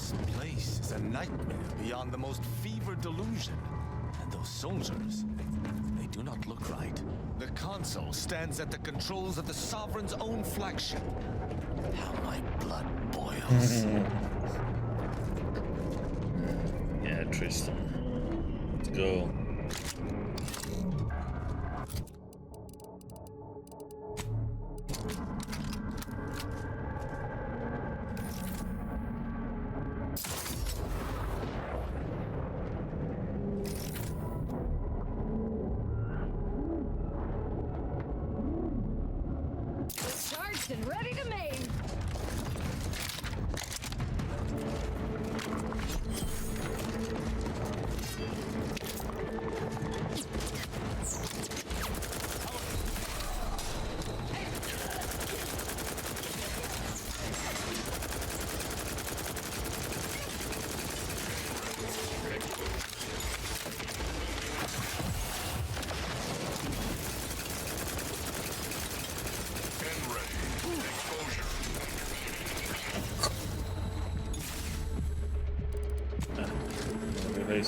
This place is a nightmare beyond the most fevered delusion. And those soldiers, they do not look right. The console stands at the controls of the Sovereign's own flagship. How my blood boils. Yeah, Tristan. Let's go. Charged and ready to maim.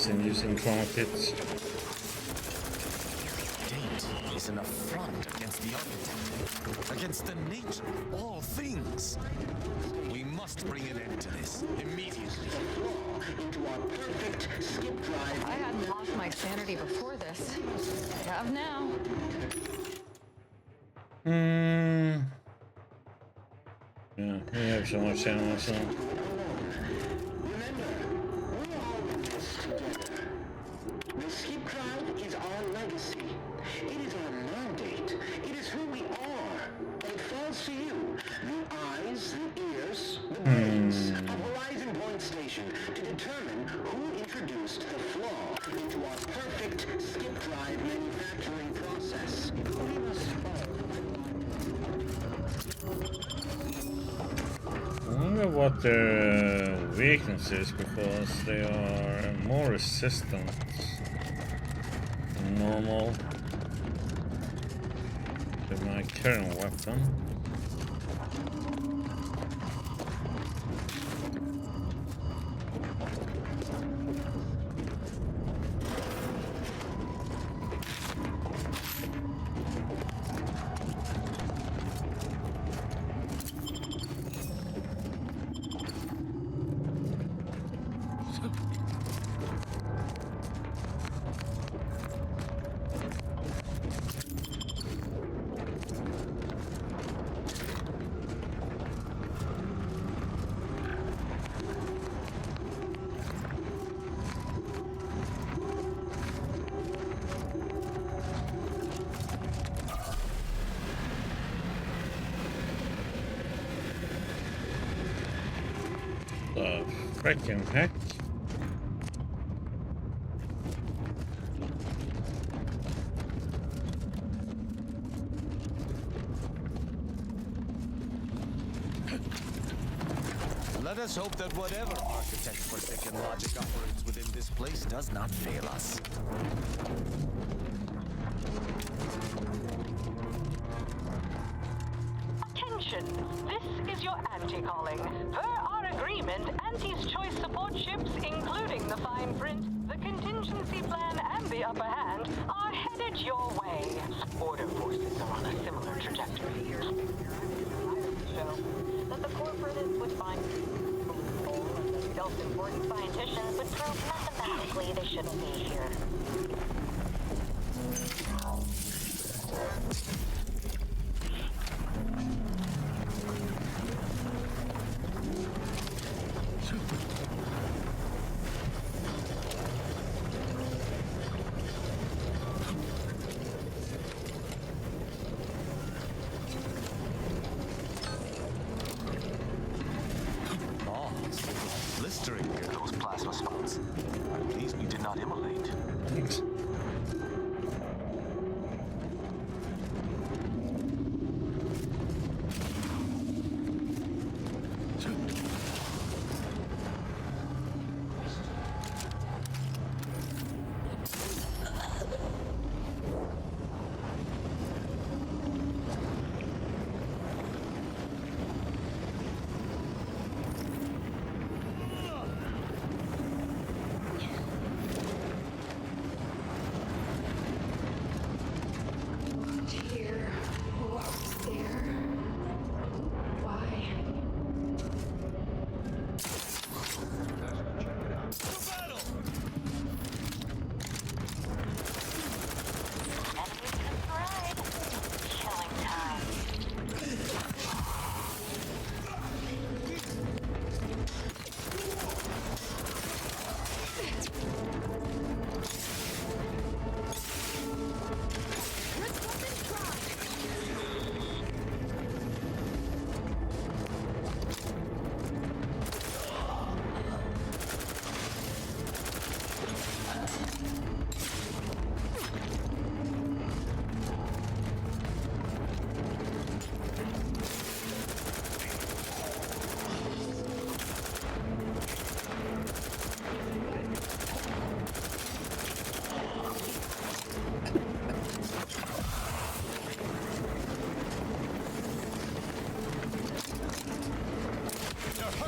And using trumpets. Date is an affront against the architect, against the nature of all things. We must bring an end to this immediately. Into our perfect skip drive. I hadn't lost my sanity before this. I have now. Yeah, we have so much ammo, so. The skip drive is our legacy. It is our mandate. It is who we are. And it falls to you, the eyes, the ears, the brains of Horizon Point Station to determine who introduced the flaw into our perfect skip drive manufacturing process. We must follow. I wonder what their weakness is, because they are more resistant than normal to my current weapon. The frickin' heck? Let us hope that whatever architect's forsaken logic operates within this place does not fail us. Attention! This is your anti-calling. Per our agreement, Anti's choice support ships, including the fine print, the contingency plan, and the upper hand, are headed your way. Order forces are on a similar trajectory. So, that the corporates would find the self-important scienticians would prove mathematically they shouldn't be here. Blistering near those plasma spots. I'm pleased we did not immolate.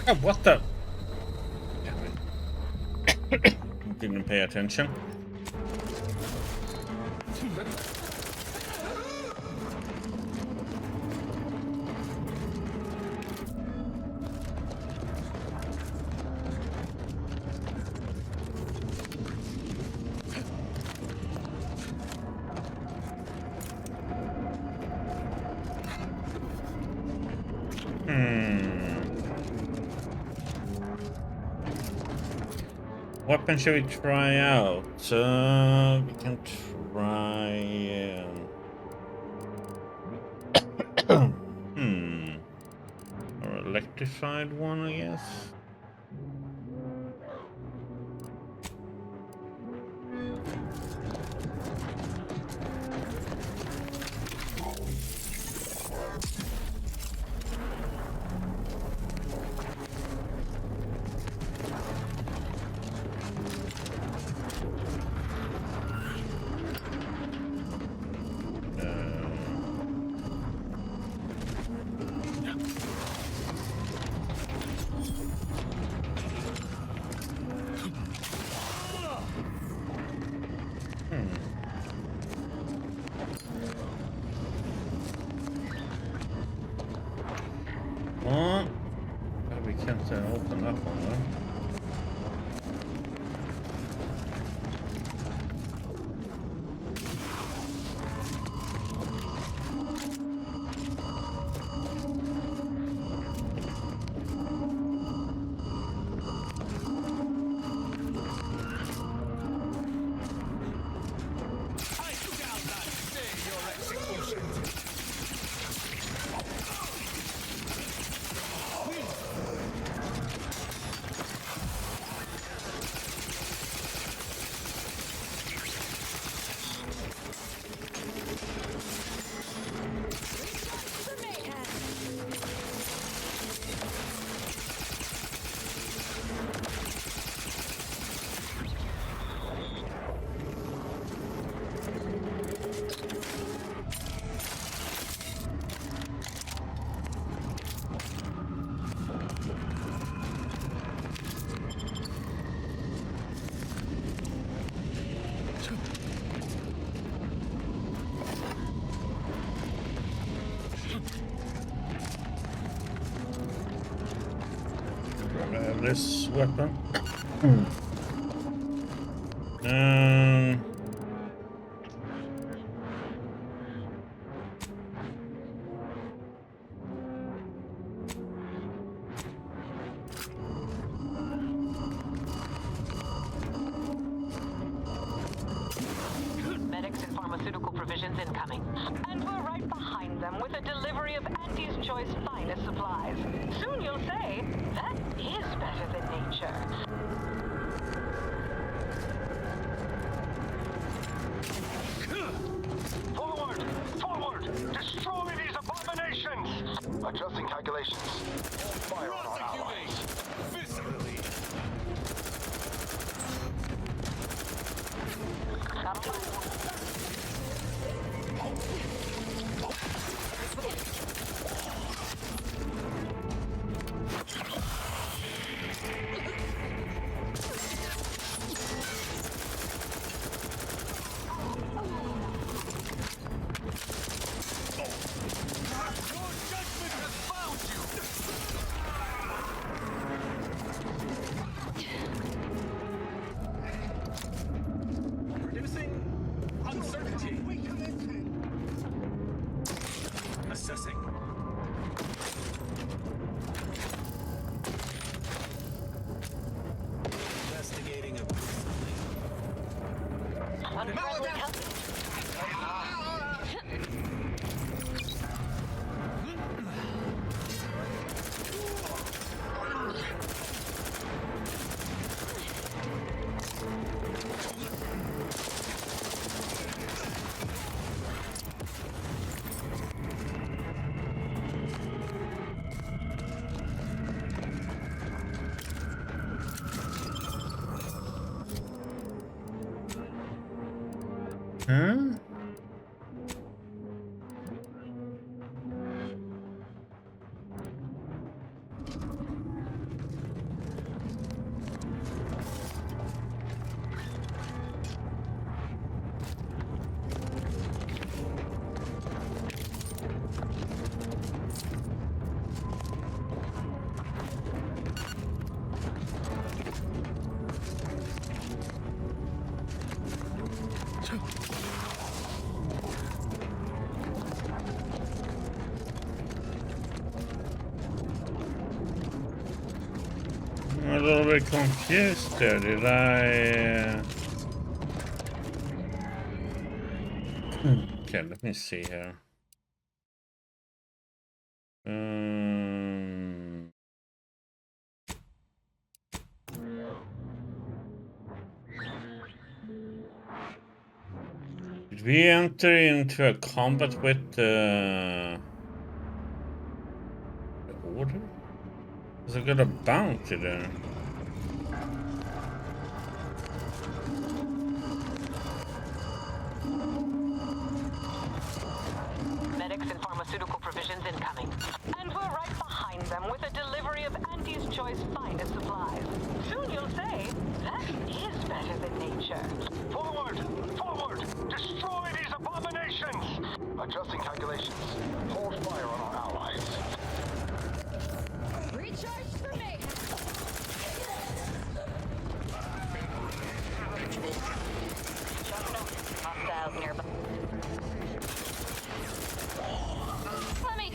Oh, what the? Damn it. Didn't pay attention. Weapon should we try out? We can try. Or electrified one, I guess. Oh, but we can't open up on them. This weapon. Medics and pharmaceutical provisions incoming. And we're right behind them with a delivery of Auntie's Choice finest supplies. Soon you'll say, that is better than nature. Forward! Forward! Destroy these abominations! Adjusting calculations. Fire on our allies. Viscerally. Assessing. Investigating a Unfriendly company. Huh? I'm a little bit confused there. Did I... Okay, let me see here. Did we enter into a combat with the Order? Because I got a bounty there. Medics and pharmaceutical provisions incoming. And we're right behind them with a delivery of Auntie's Choice finest supplies. Soon you'll say, that is better than nature. Forward! Forward! Destroy these abominations! Adjusting calculations. Hold fire on our allies. Recharge for me! Hostiles nearby. Let me...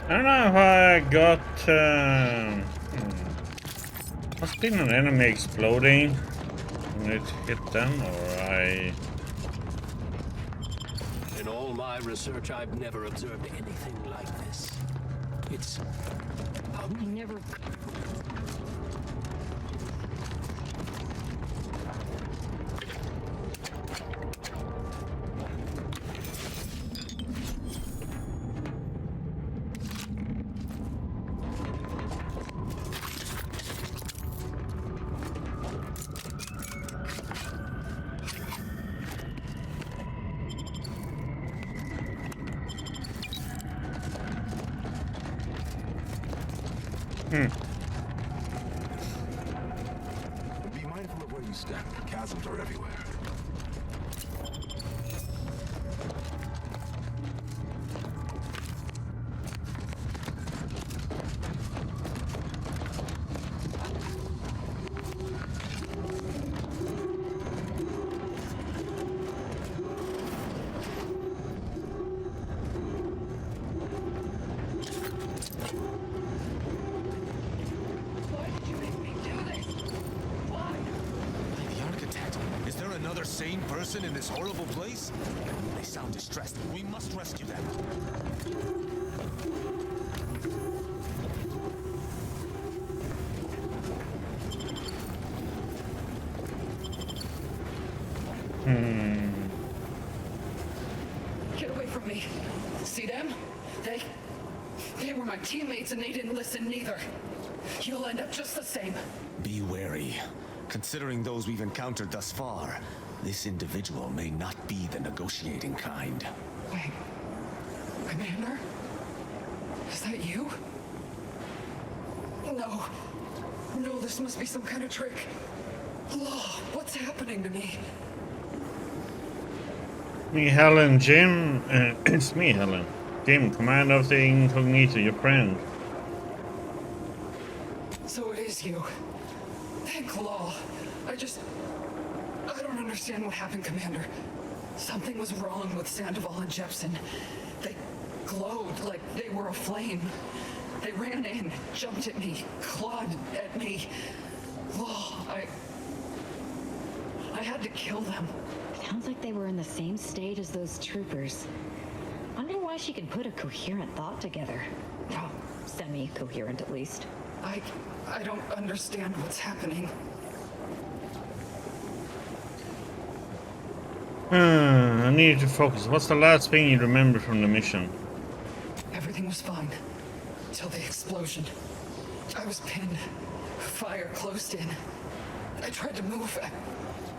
I don't know if I got... Must be an enemy exploding when it hit them, or I... In all my research, I've never observed anything like this. It's... I never... Be mindful of where you step. Chasms are everywhere. Another sane person in this horrible place? They sound distressed. We must rescue them. Get away from me. See them? They were my teammates and they didn't listen neither. You'll end up just the same. Be wary. Considering those we've encountered thus far, this individual may not be the negotiating kind. Wait. Commander? Is that you? No. No, this must be some kind of trick. Law, what's happening to me? Me, Helen, Jim. It's me, Helen. Jim, commander of the Incognito, your friend. So it is you. Thank Law. I don't understand what happened, Commander. Something was wrong with Sandoval and Jepson. They glowed like they were aflame. They ran in, jumped at me, clawed at me. Law, I had to kill them. Sounds like they were in the same state as those troopers. Wonder why she could put a coherent thought together. Well, semi-coherent at least. I don't understand what's happening. I need to focus. What's the last thing you remember from the mission? Everything was fine. Till the explosion. I was pinned. Fire closed in. I tried to move. I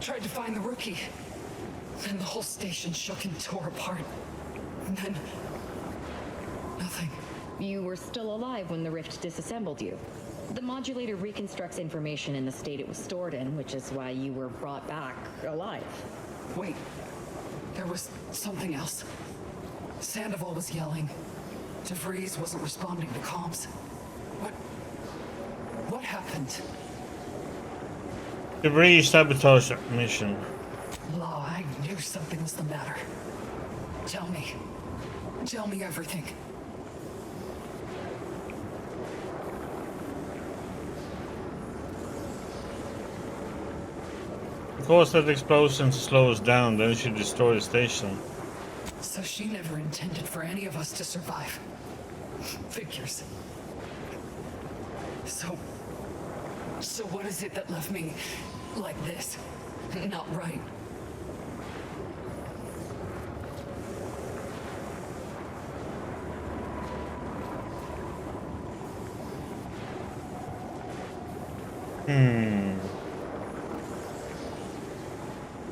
tried to find the rookie. Then the whole station shook and tore apart. And then... nothing. You were still alive when the rift disassembled you. The modulator reconstructs information in the state it was stored in, which is why you were brought back alive. Wait. There was something else. Sandoval was yelling. DeVries wasn't responding to comms. What happened? Debris sabotage mission. Law, I knew something was the matter. Tell me. Tell me everything. Of course, that explosion slows down, then she destroys the station. So she never intended for any of us to survive. Figures. So what is it that left me like this? Not right.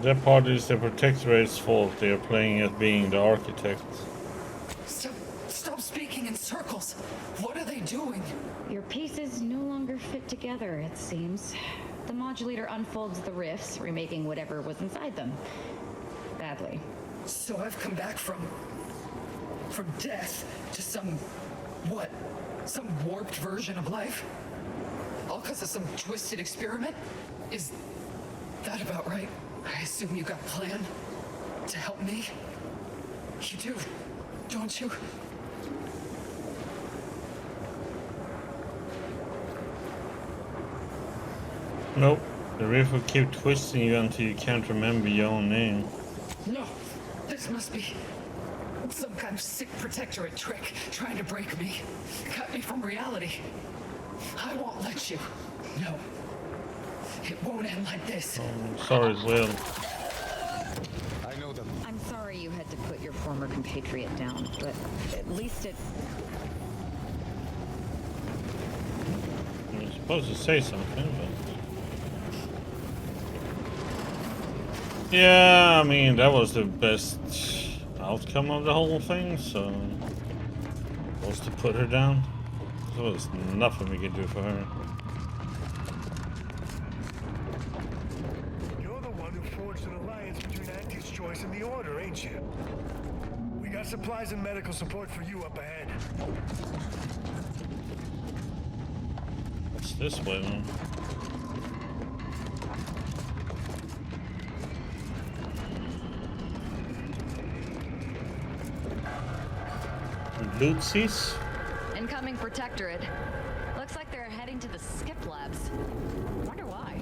That part is the Protectorate's fault. They are playing at being the architects. Stop speaking in circles. What are they doing? Your pieces no longer fit together, it seems. The modulator unfolds the rifts, remaking whatever was inside them. Badly. So I've come back from death to some warped version of life? All because of some twisted experiment? Is that about right? I assume you got a plan to help me? You do, don't you? Nope. The riff will keep twisting you until you can't remember your own name. No, this must be some kind of sick Protectorate trick trying to break me, cut me from reality. I won't let you. No. It won't end like this. Oh, sorry, it will. I know them. I'm sorry you had to put your former compatriot down, but at least it... You're supposed to say something, but... Yeah, I mean, that was the best outcome of the whole thing, so... Was to put her down. There was nothing we could do for her. You're the one who forged an alliance between Auntie's Choice and the Order, ain't you? We got supplies and medical support for you up ahead. What's this way, man? Lootsies? Incoming Protectorate. Looks like they're heading to the skip labs. Wonder why.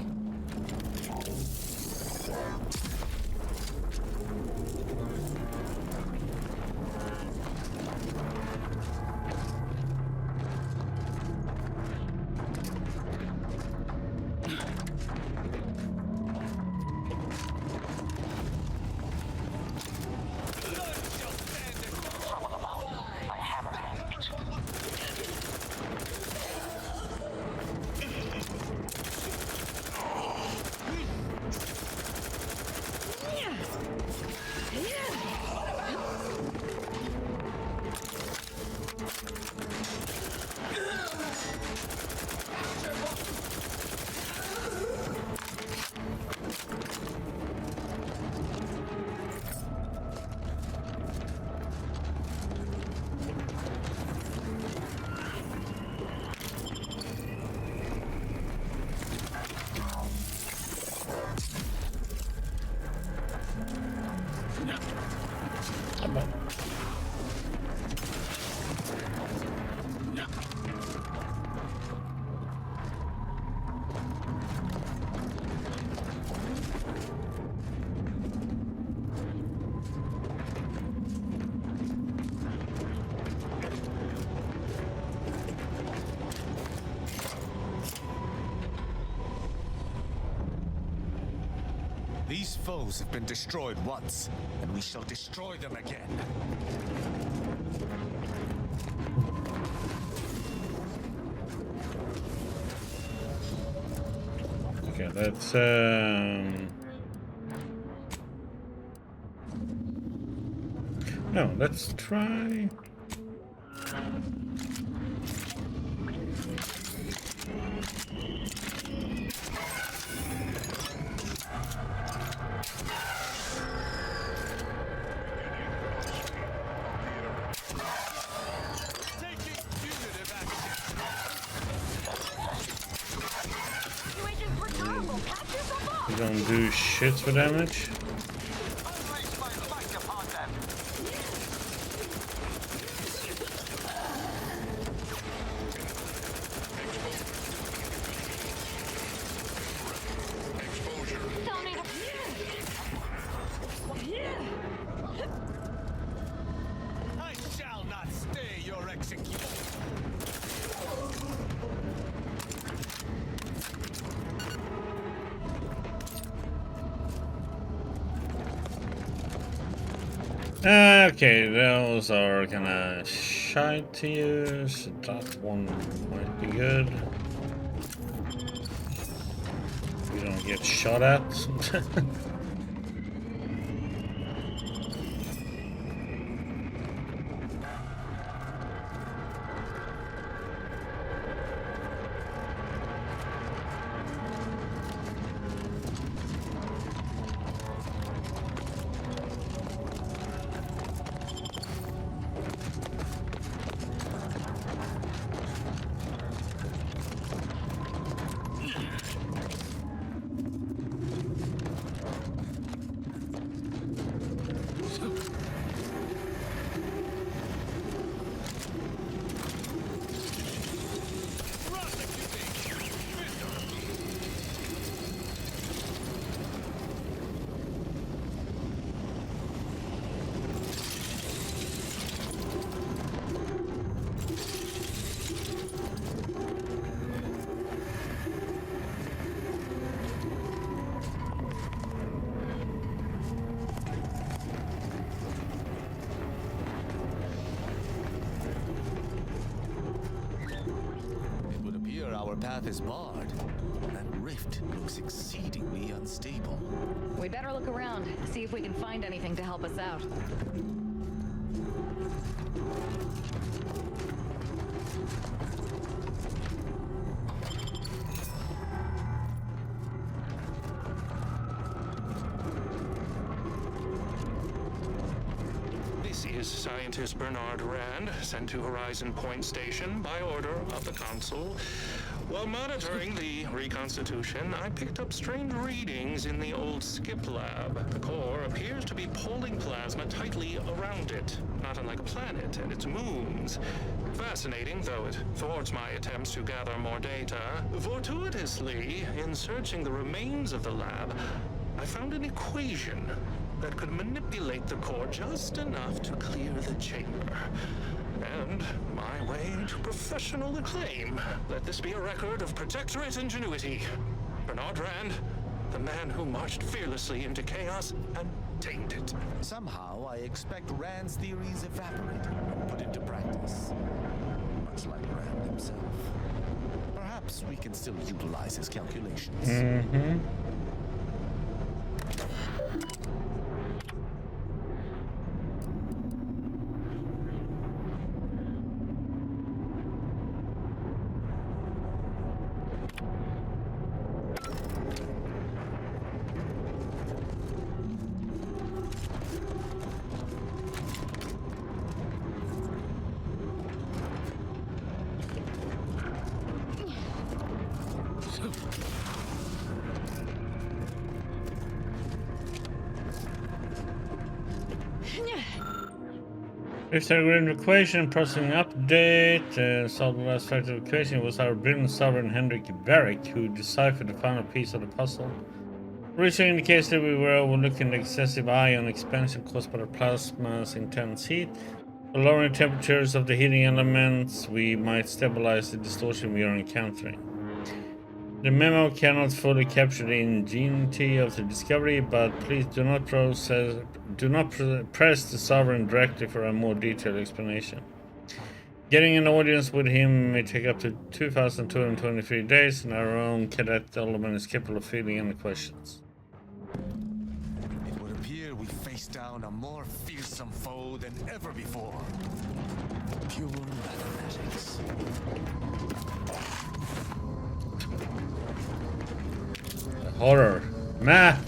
These foes have been destroyed once, and we shall destroy them again. Okay, let's no, let's try. don't do shit for damage. Unleash my might upon them. Tell me to... I shall not stay your execution. Okay, those are kinda shy to use. That one might be good. You don't get shot at. It would appear our path is barred. That rift looks exceedingly unstable. We better look around, see if we can find anything to help us out. This is Scientist Bernard Rand, sent to Horizon Point Station by order of the Consul. While monitoring the reconstitution, I picked up strange readings in the old skip lab. The core appears to be pulling plasma tightly around it, not unlike a planet and its moons. Fascinating, though it thwarts my attempts to gather more data. Fortuitously, in searching the remains of the lab, I found an equation that could manipulate the core just enough to clear the chamber. And my way to professional acclaim. Let this be a record of Protectorate ingenuity. Bernard Rand, the man who marched fearlessly into chaos and tamed it. Somehow, I expect Rand's theories evaporated when put into practice. Much like Rand himself. Perhaps we can still utilize his calculations. Mm-hmm. If the algorithm equation processing update, solved the last factor of the equation was our brilliant sovereign Henrik Varric who deciphered the final piece of the puzzle. Research indicates that we were overlooking the excessive ion expansion caused by the plasma's intense heat. By lowering temperatures of the heating elements, we might stabilize the distortion we are encountering. The memo cannot fully capture the ingenuity of the discovery, but please do not press the sovereign directly for a more detailed explanation. Getting an audience with him may take up to 2,223 days, and our own cadet element is capable of fielding any questions. It would appear we face down a more fearsome foe than ever before. Pure mathematics. Horror. Math!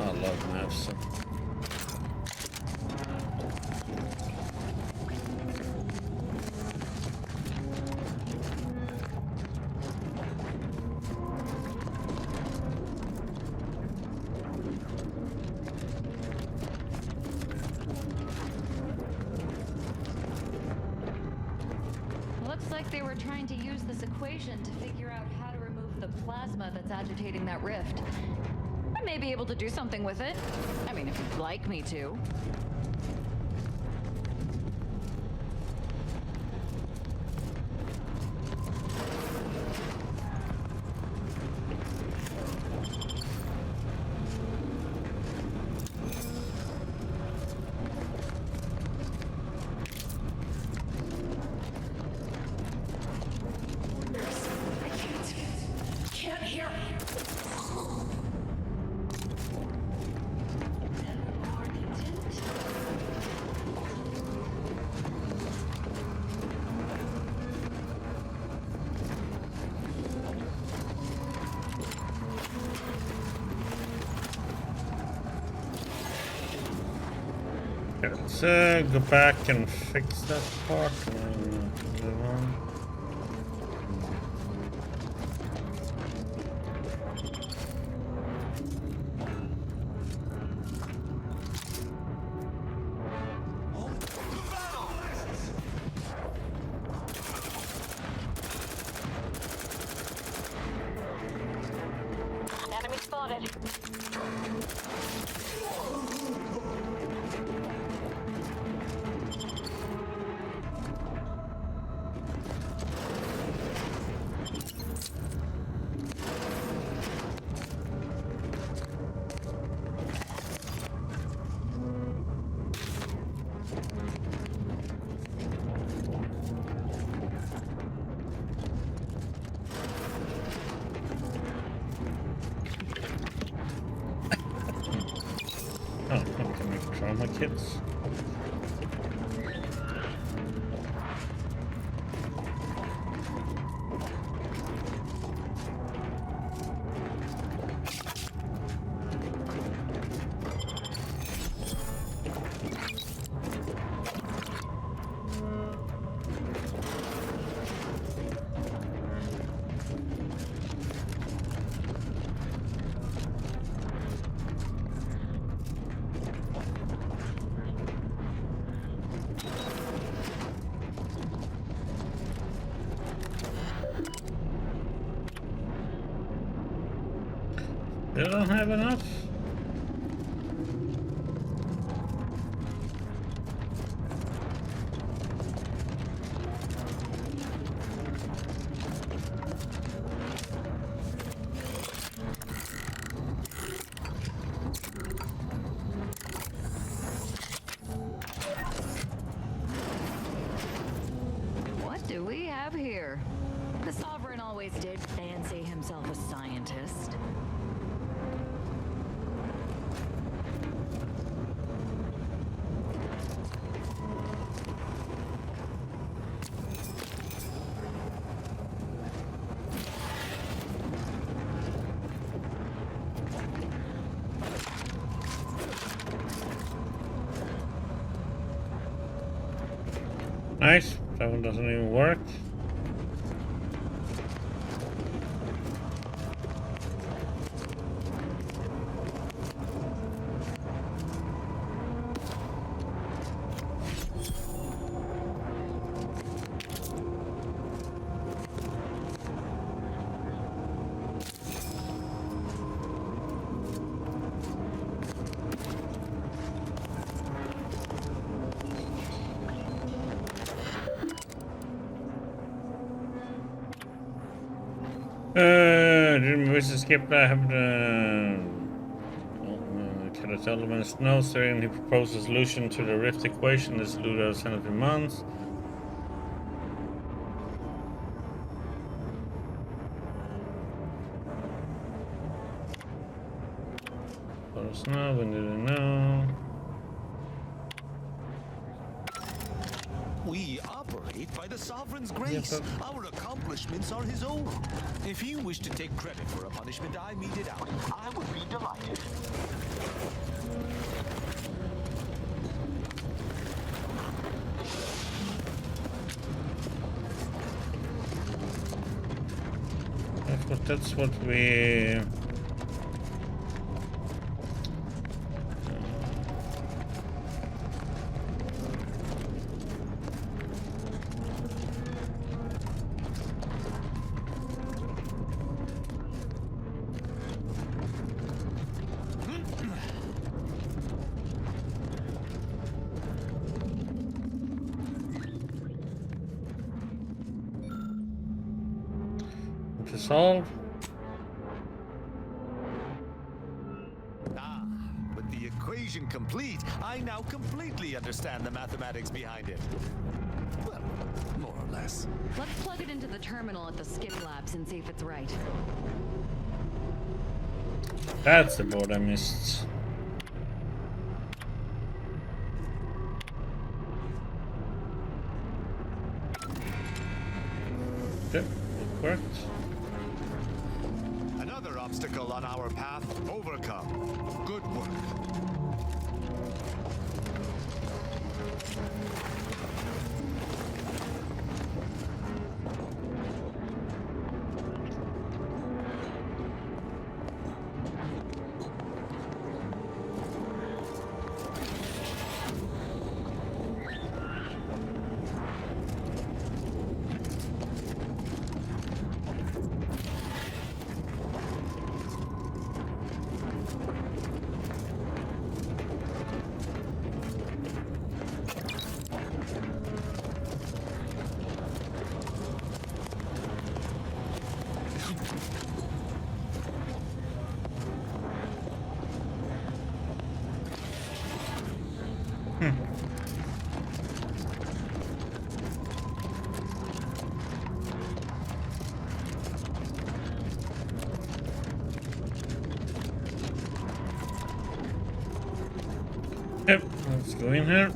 I love maths. like they were trying to use this equation to figure out how to remove the plasma that's agitating that rift. I may be able to do something with it. I mean, if you'd like me to. Can't hear. Let's go back and fix that part and move on. Enemy spotted. Oh, I can make trauma kits. They don't have enough. What do we have here? The Sovereign always did fancy himself a scientist. Nice. That one doesn't even work. Didn't wish to skip that. Have Cadet Elements knows during he proposed a solution to the Rift equation. This Ludo sent it in months. Let us know when did it know. We operate by the Sovereign's grace. Yes, Our accomplishments are his own. If you wish to take credit for a punishment I meted out, I would be delighted. That's what we... to solve. Ah, with the equation complete, I now completely understand the mathematics behind it. Well, more or less. Let's plug it into the terminal at the Skip Labs and see if it's right. That's the board I missed. Yep, it worked. Another obstacle on our path overcome. Good work. Yep, let's go in here.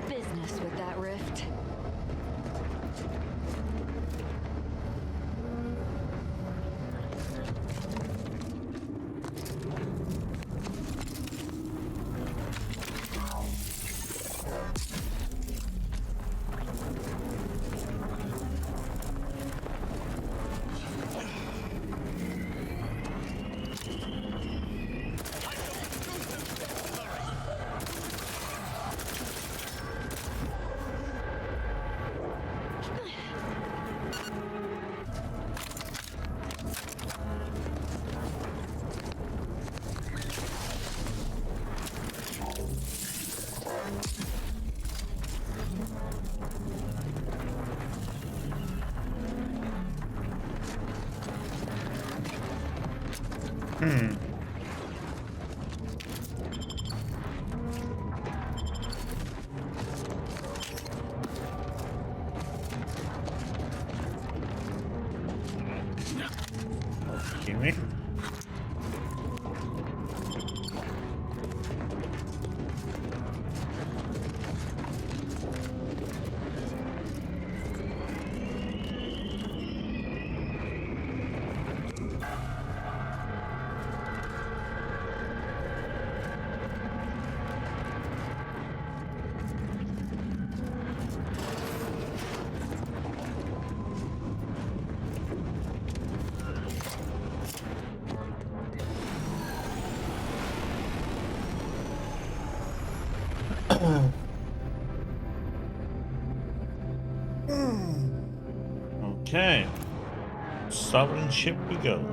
Business with that rift. Excuse me. Okay. Sovereign ship we go.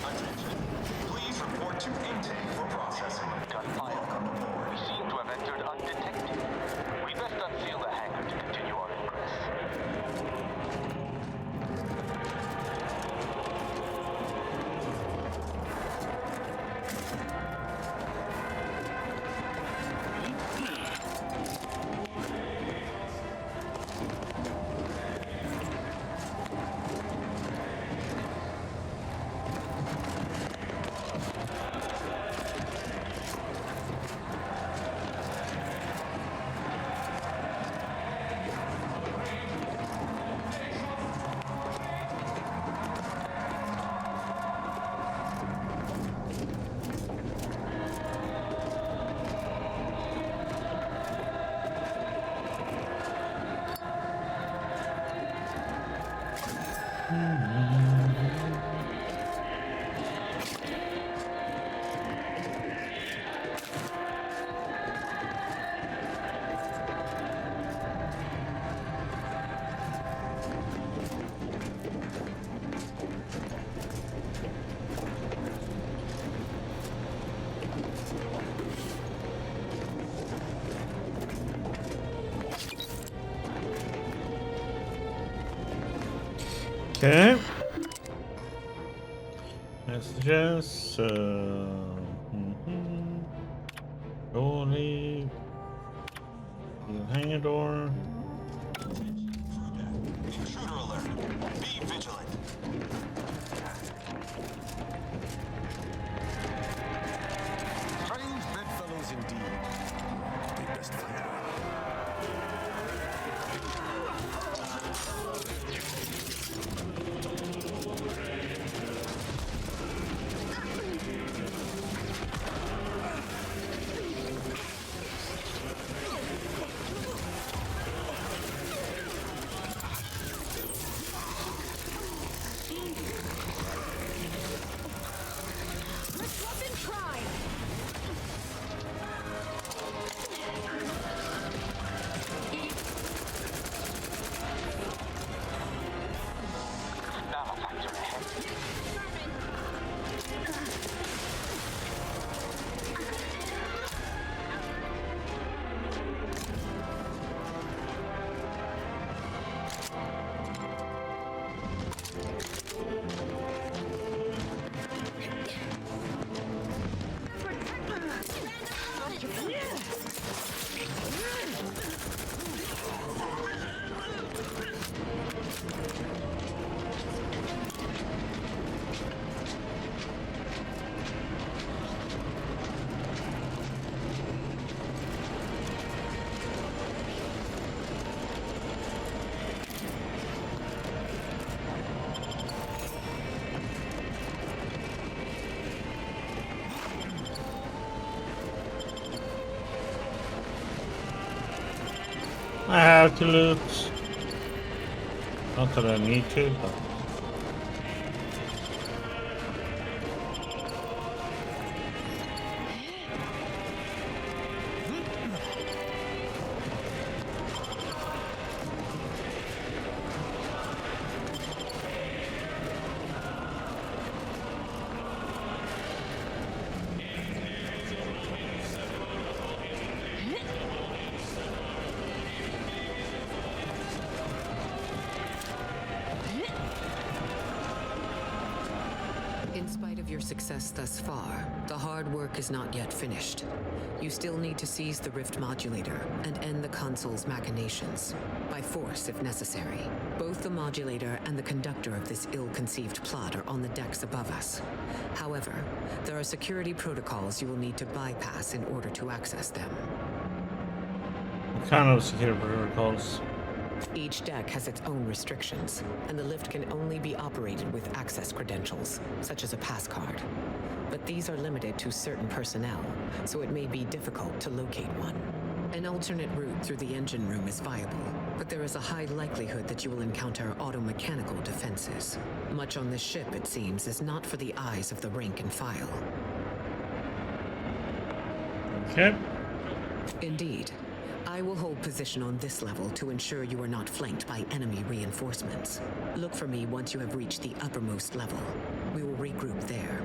Attention. Please report to intake for processing. Gunfire. We seem to have entered undetected. We best unseal the hangar to continue our ingress. Okay. Messages. Goalie. Hangar door. Intruder alert. Be vigilant. Strange bedfellows indeed. They best find out. I have to loot. Not that I need to, but. In spite of your success thus far, the hard work is not yet finished. You still need to seize the rift modulator and end the console's machinations, by force if necessary. Both the modulator and the conductor of this ill-conceived plot are on the decks above us. However, there are security protocols you will need to bypass in order to access them. What kind of security protocols? Each deck has its own restrictions, and the lift can only be operated with access credentials, such as a pass card. But these are limited to certain personnel, so it may be difficult to locate one. An alternate route through the engine room is viable, but there is a high likelihood that you will encounter automechanical defenses. Much on this ship, it seems, is not for the eyes of the rank and file. Okay. Indeed. I will hold position on this level to ensure you are not flanked by enemy reinforcements. Look for me once you have reached the uppermost level. We will regroup there.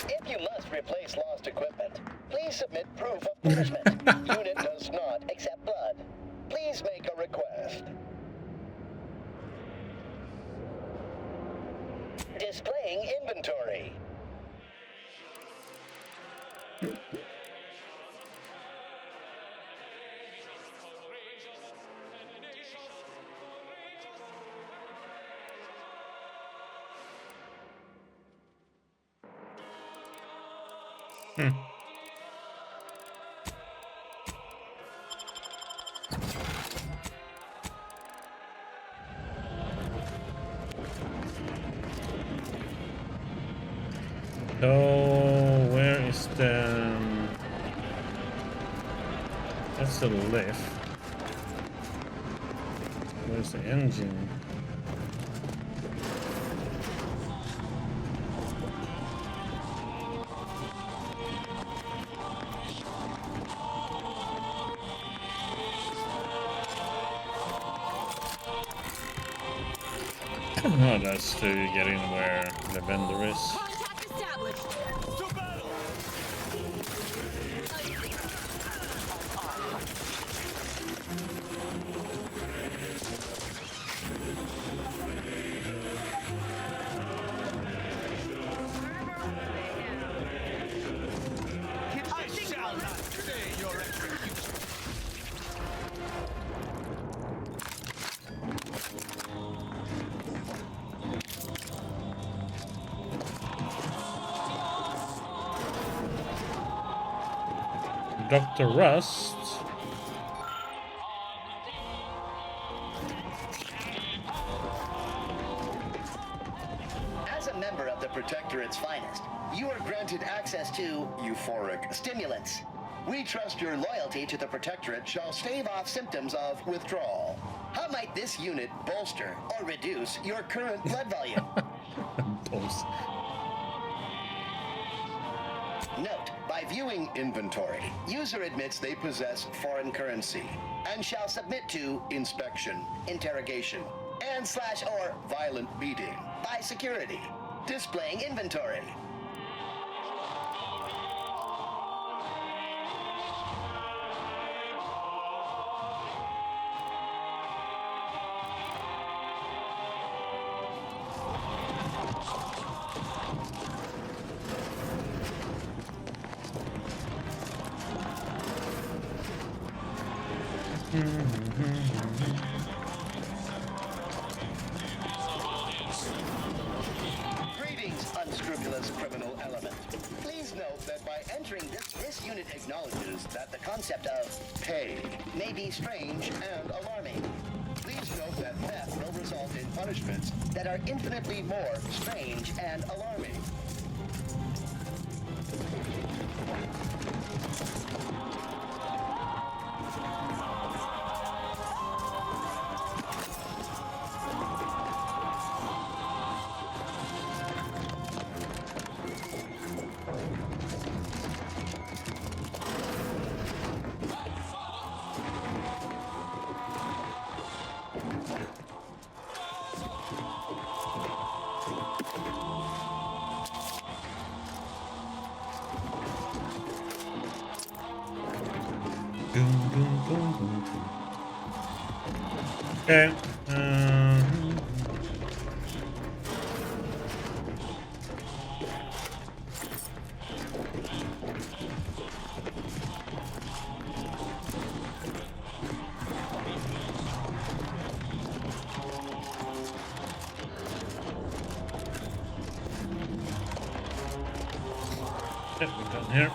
If you must replace lost equipment, please submit proof of punishment. Unit does not accept blood. Please make a request. Displaying inventory. So where is the? That's the lift. Where's the engine? Oh, that's to get in where the vendor is. Contact established. To battle! I shall not delay your execution. Dr. Rust. As a member of the Protectorate's finest, you are granted access to euphoric stimulants. We trust your loyalty to the Protectorate shall stave off symptoms of withdrawal. How might this unit bolster or reduce your current blood volume? Post. Note, by viewing inventory, user admits they possess foreign currency and shall submit to inspection, interrogation, and / or violent beating by security. Displaying inventory. Greetings, unscrupulous criminal element. Please note that by entering this unit acknowledges that the concept of pay may be strange and alarming. Please note that theft will result in punishments that are infinitely more strange and alarming. Okay. here.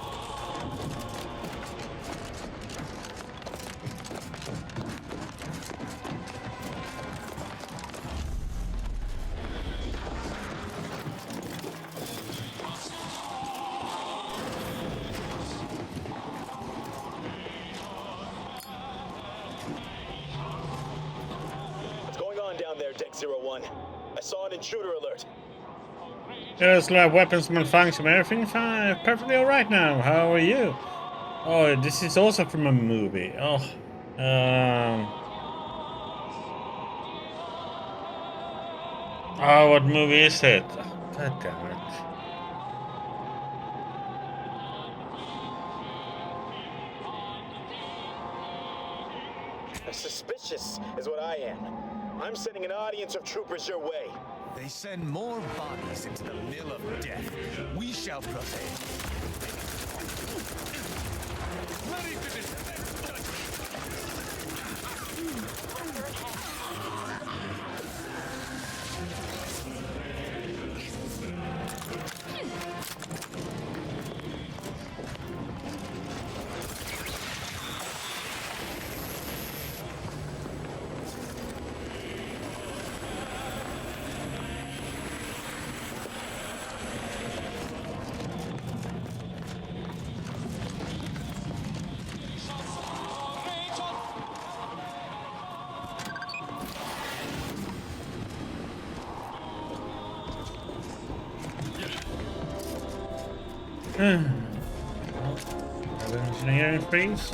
What's going on down there, Deck 01? I saw an intruder alert. Yes, lab weapons malfunction. Everything fine, perfectly alright now. How are you? Oh, this is also from a movie. Oh, oh, what movie is it? Oh, God damn it! Suspicious is what I am. I'm sending an audience of troopers your way. They send more bodies into the mill of death. We shall prevail. Ready to defend. Engineering freeze.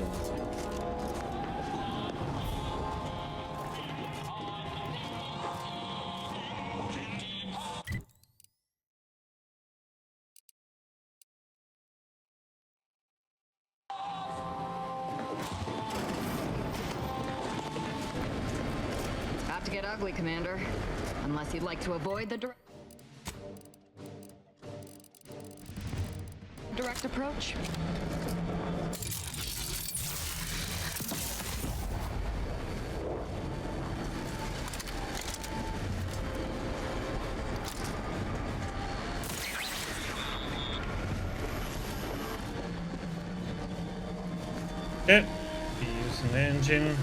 About to get ugly, Commander. Unless you'd like to avoid the direct approach. Okay, use an engine.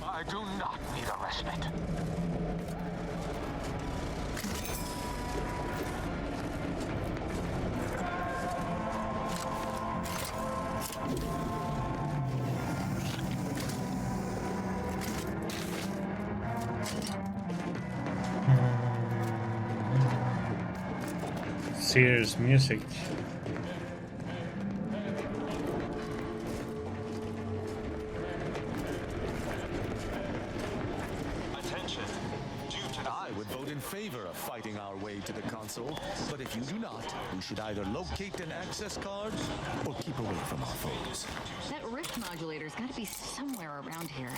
I do not need a respite. Serious music. Favor of fighting our way to the console, but if you do not, we should either locate an access card or keep away from our foes. That rift modulator's got to be somewhere around here.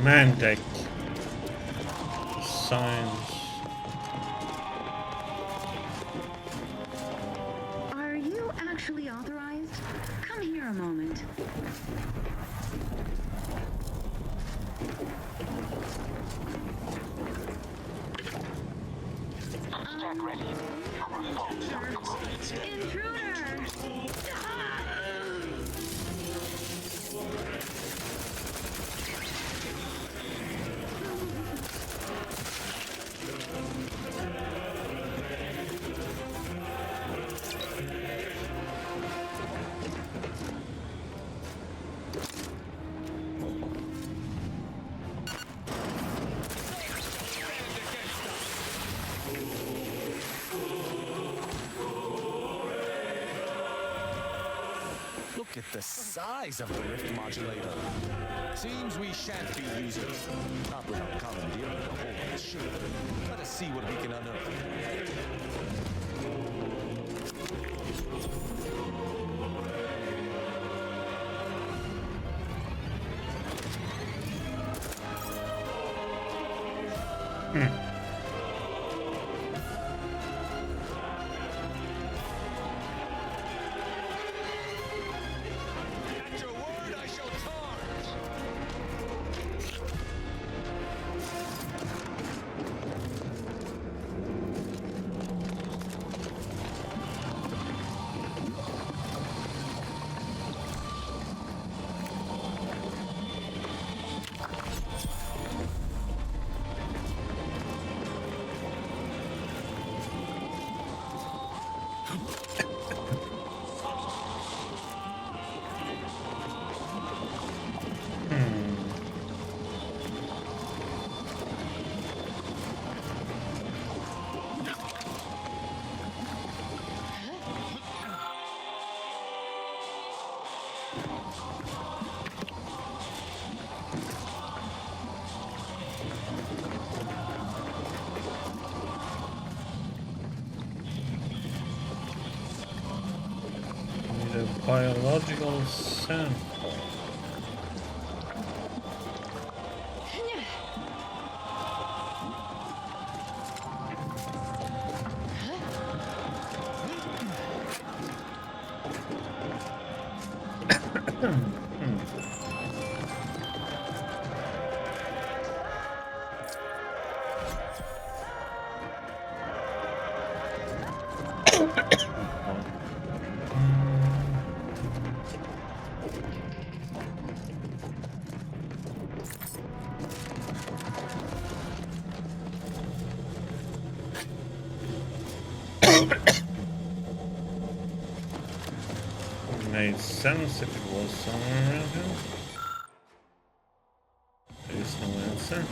Man deck. Signs. Are you actually authorized? Come here a moment. Stack ready. Intruder! Look at the size of the rift modulator. Seems we shan't be using it. Not without commandeering the whole of the ship. Let us see what we can unearth. At your word, I shall charge! Need a biological sample. Made sense if it was somewhere around here. There's no answer.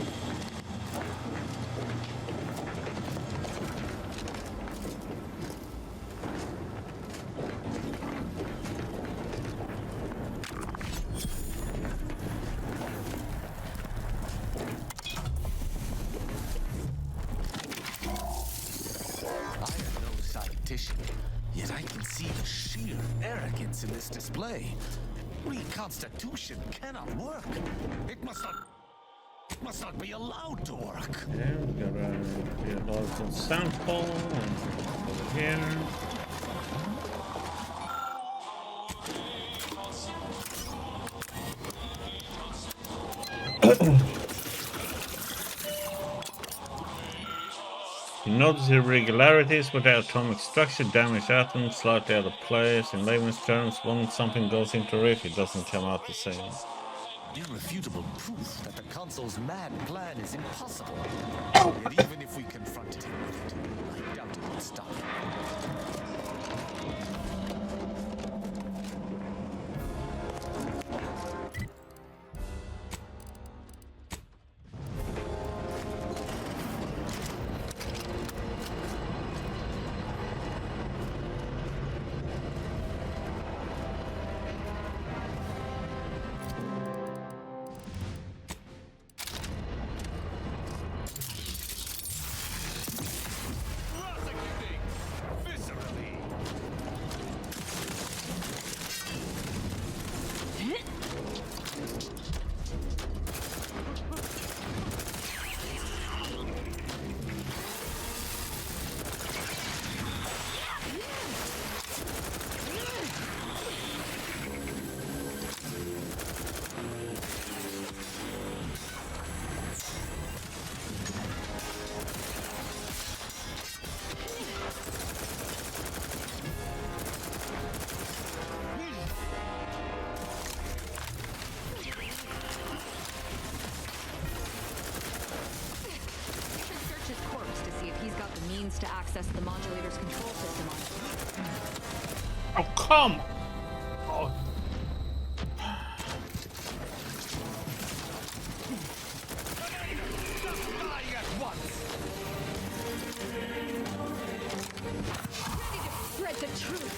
I am no scientician, yet I can see the sheer arrogance in this display. Reconstitution cannot work. It must not be allowed to work. Yeah, we got a biological sample and over here. You notice irregularities with the atomic structure, damaged atoms, slightly out of place. In layman's terms, when something goes into rift, it doesn't come out the same. Irrefutable proof that the console's mad plan is impossible. Yet even if we confronted him with it, I doubt it would stop. Prosecuting! Viscerally means to access the modulator's control system on. Oh, come! Oh. Ready to spread the truth.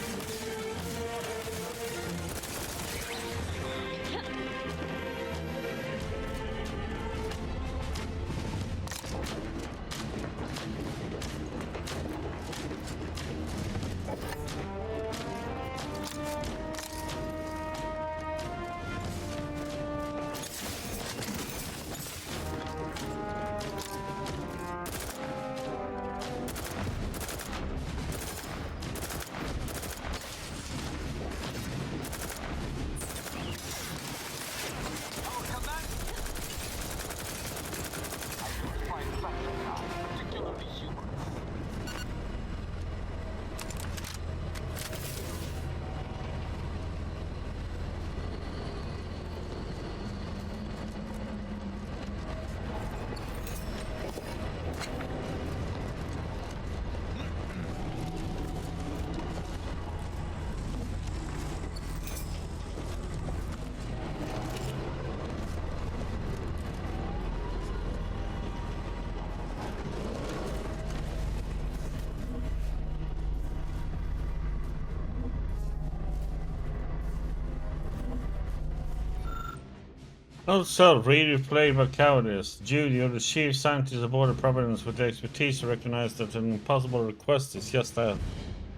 Also, radio played by cowardice. Jude, you're the chief scientist aboard the Providence with the expertise to recognize that an impossible request is just that.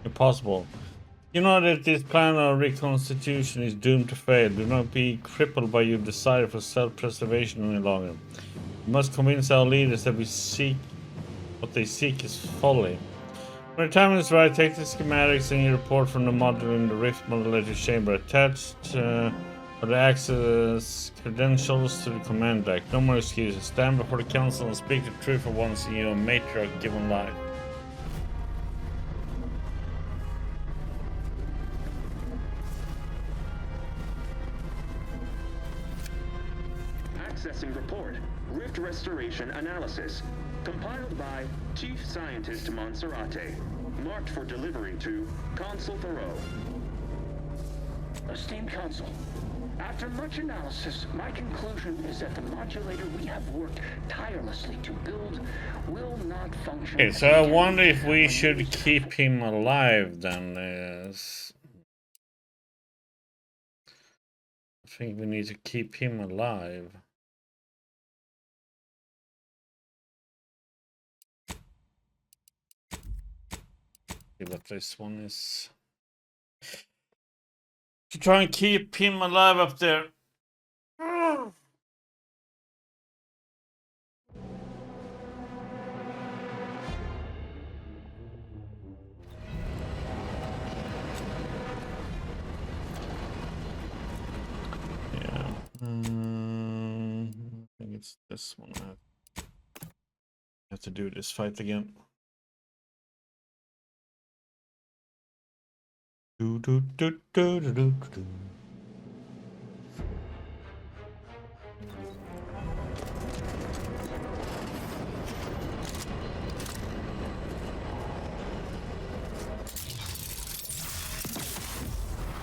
Impossible. You know that this plan of reconstitution is doomed to fail. Do not be crippled by your desire for self-preservation any longer. We must convince our leaders that what they seek is folly. When the time is right, take the schematics and your report from the module in the Rift modulator chamber attached for the access credentials to the command deck. No more excuses. Stand before the council and speak the truth for once in your matriarch given life. Accessing report. Rift restoration analysis. Compiled by Chief Scientist Monserrate. Marked for delivery to Consul Thoreau. Esteemed Consul, after much analysis, my conclusion is that the modulator we have worked tirelessly to build will not function. Okay, so I wonder if we should keep him alive then. I think we need to keep him alive. See what this one is. To try and keep him alive up there. Yeah. I think it's this one. I have to do this fight again. Do do do do do do do.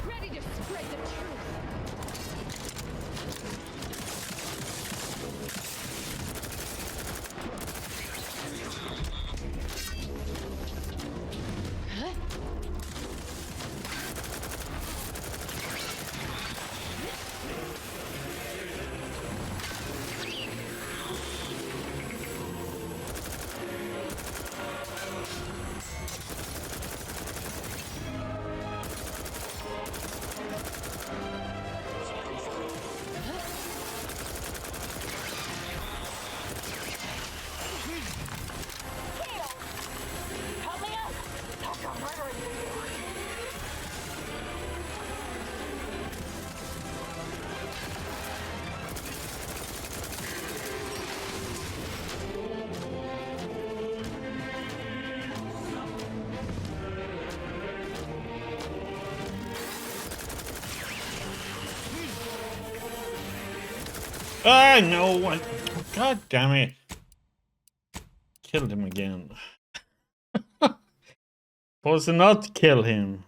Ready to spread the truth. Ah, no one. God damn it. Killed him again. Supposed to not kill him.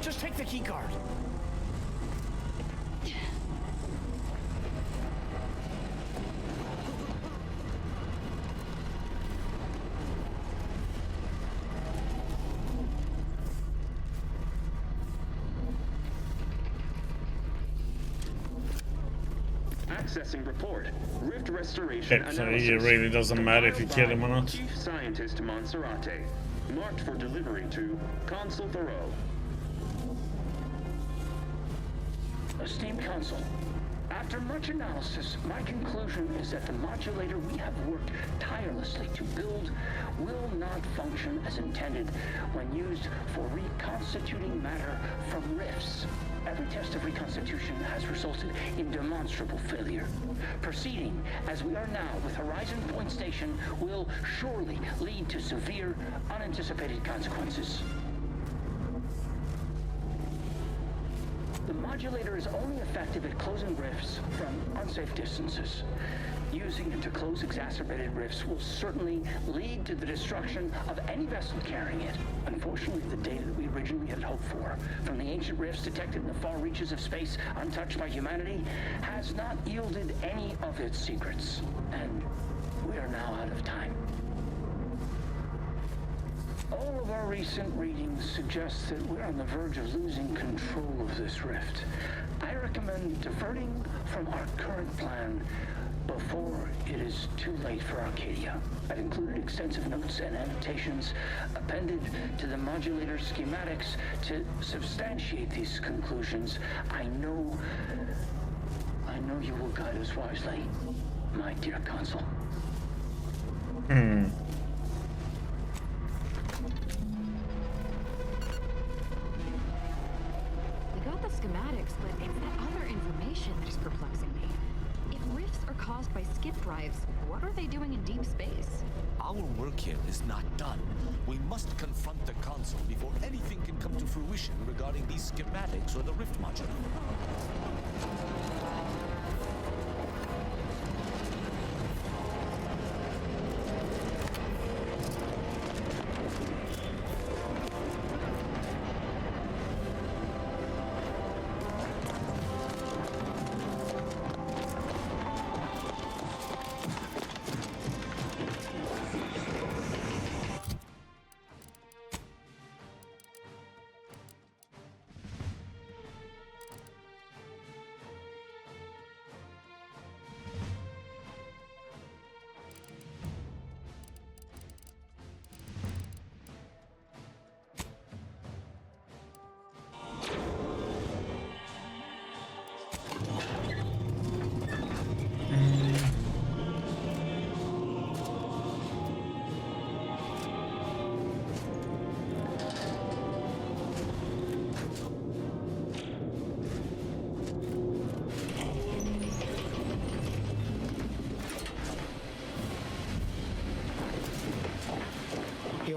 Just take the key card. Accessing report. Rift restoration Okay, so analysis. it really doesn't matter if you kill him or not. Chief Scientist Monserrate. Marked for delivery to Consul Thoreau. Esteemed Consul, after much analysis, my conclusion is that the modulator we have worked tirelessly to build will not function as intended when used for reconstituting matter from rifts. Every test of reconstitution has resulted in demonstrable failure. Proceeding as we are now with Horizon Point Station will surely lead to severe, unanticipated consequences. The modulator is only effective at closing rifts from unsafe distances. Using it to close exacerbated rifts will certainly lead to the destruction of any vessel carrying it. Unfortunately, the data that we originally had hoped for from the ancient rifts detected in the far reaches of space untouched by humanity has not yielded any of its secrets. And we are now out of time. All of our recent readings suggest that we're on the verge of losing control of this rift. I recommend diverting from our current plan before it is too late for Arcadia. I've included extensive notes and annotations appended to the modulator schematics to substantiate these conclusions. I know you will guide us wisely, my dear Consul. Schematics, but it's that other information that is perplexing me. If rifts are caused by skip drives, what are they doing in deep space? Our work here is not done. We must confront the console before anything can come to fruition regarding these schematics or the rift module.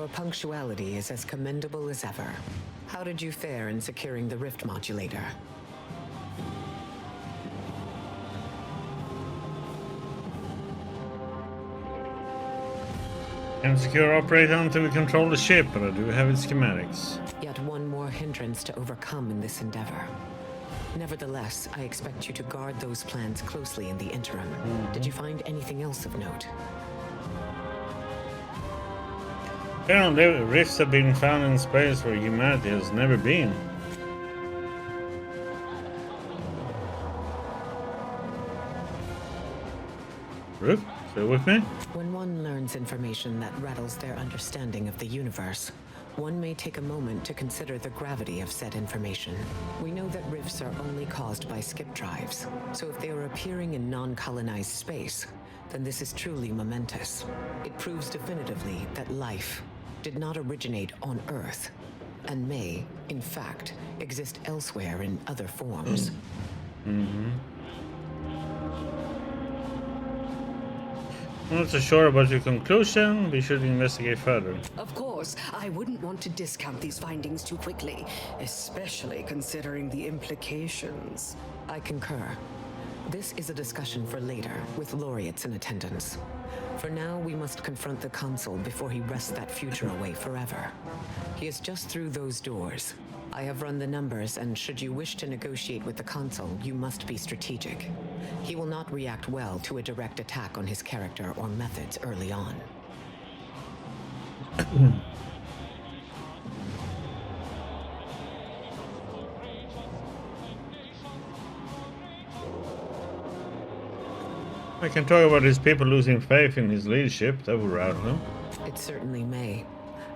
Your punctuality is as commendable as ever. How did you fare in securing the rift modulator? Can secure operate until we control the ship, but I do have its schematics. Yet one more hindrance to overcome in this endeavor. Nevertheless, I expect you to guard those plans closely in the interim. Did you find anything else of note? Apparently, rifts have been found in space where humanity has never been. Rift? Stay with me? When one learns information that rattles their understanding of the universe, one may take a moment to consider the gravity of said information. We know that rifts are only caused by skip drives, so if they are appearing in non-colonized space, then this is truly momentous. It proves definitively that life did not originate on Earth, and may, in fact, exist elsewhere in other forms. I'm not so sure about your conclusion. We should investigate further. Of course, I wouldn't want to discount these findings too quickly, especially considering the implications. I concur. This is a discussion for later, with laureates in attendance. For now, we must confront the consul before he wrests that future away forever. He is just through those doors. I have run the numbers, and should you wish to negotiate with the consul, you must be strategic. He will not react well to a direct attack on his character or methods early on. I can talk about his people losing faith in his leadership. That would rout him. It certainly may.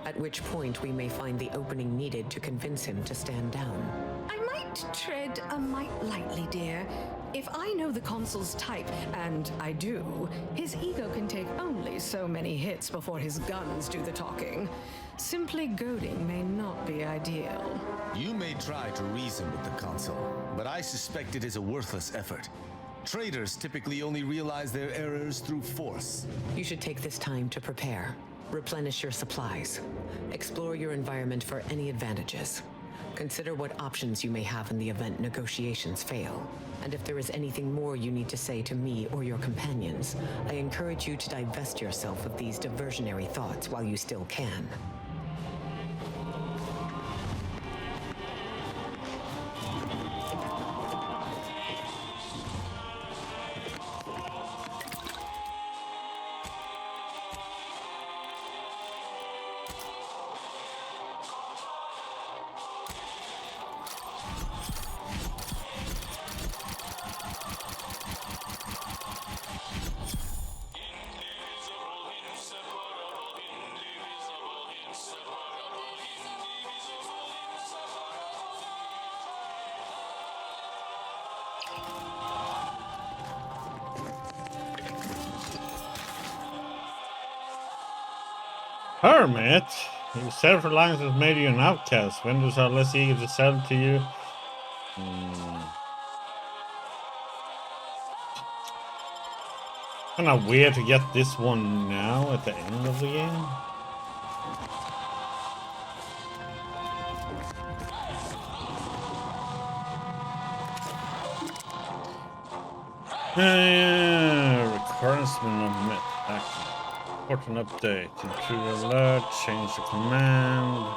At which point we may find the opening needed to convince him to stand down. I might tread a mite lightly, dear. If I know the consul's type, and I do, his ego can take only so many hits before his guns do the talking. Simply goading may not be ideal. You may try to reason with the consul, but I suspect it is a worthless effort. Traitors typically only realize their errors through force. You should take this time to prepare. Replenish your supplies. Explore your environment for any advantages. Consider what options you may have in the event negotiations fail. And if there is anything more you need to say to me or your companions, I encourage you to divest yourself of these diversionary thoughts while you still can. Hermit? Your self-reliance has made you an outcast. Vendors are less eager to sell to you. Kinda weird to get this one now at the end of the game. Recurrence will not met. Action. Important update. Intruder alert. Change the command.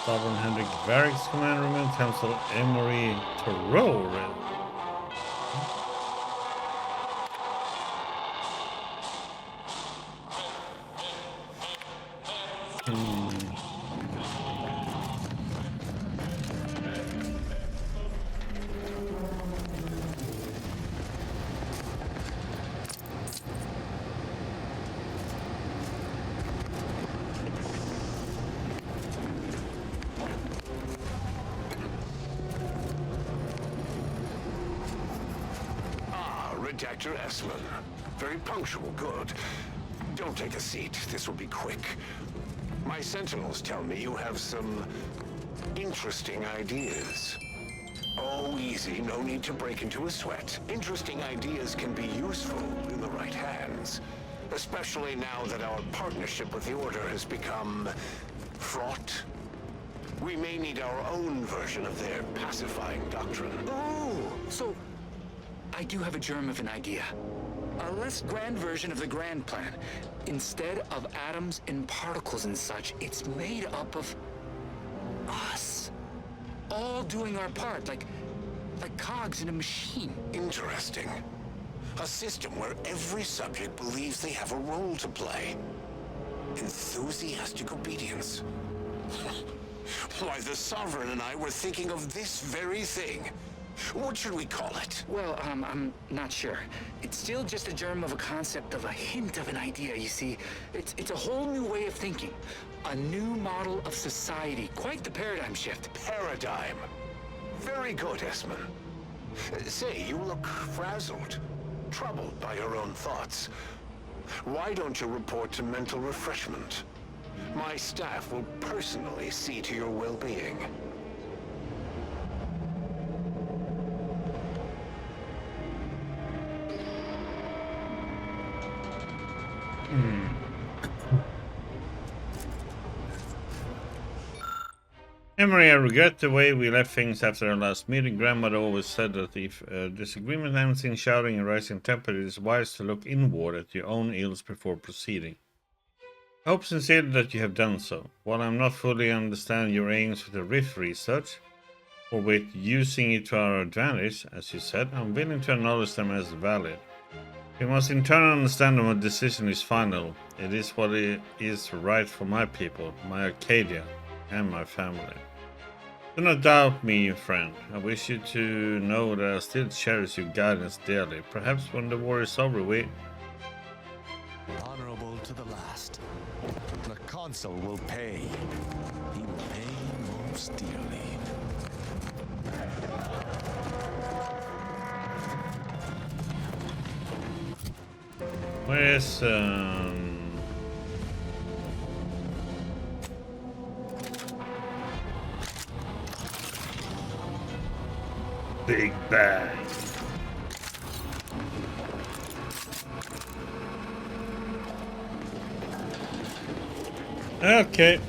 Sovereign Hendrik Varric's command remove. Council Emery Torore. Redactor Esmond. Very punctual, good. Don't take a seat, this will be quick. My sentinels tell me you have some interesting ideas. Oh, easy, no need to break into a sweat. Interesting ideas can be useful in the right hands. especially now that our partnership with the Order has become fraught. We may need our own version of their pacifying doctrine. Oh, so I do have a germ of an idea. A less grand version of the grand plan. Instead of atoms and particles and such, it's made up of us. All doing our part, like cogs in a machine. Interesting. A system where every subject believes they have a role to play. Enthusiastic obedience. Why, the Sovereign and I were thinking of this very thing. What should we call it? Well, I'm not sure. It's still just a germ of a concept, of a hint of an idea, you see. It's a whole new way of thinking. A new model of society. Quite the paradigm shift. Paradigm. Very good, Esmond. Say, you look frazzled, troubled by your own thoughts. Why don't you report to mental refreshment? My staff will personally see to your well-being. Emery, I regret the way we left things after our last meeting. Grandmother always said that if disagreement ends in shouting and rising temper, it is wise to look inward at your own ills before proceeding. I hope sincerely that you have done so. While I'm not fully understand your aims with the Rift research, or with using it to our advantage, as you said, I'm willing to acknowledge them as valid. We must in turn understand that my decision is final. It is what it is right for my people, my Arcadia, and my family. Do not doubt me, friend. I wish you to know that I still cherish your guidance dearly. Perhaps when the war is over, we... Honorable to the last. The Consul will pay. He will pay most dearly. Where's, Big Bang. Okay.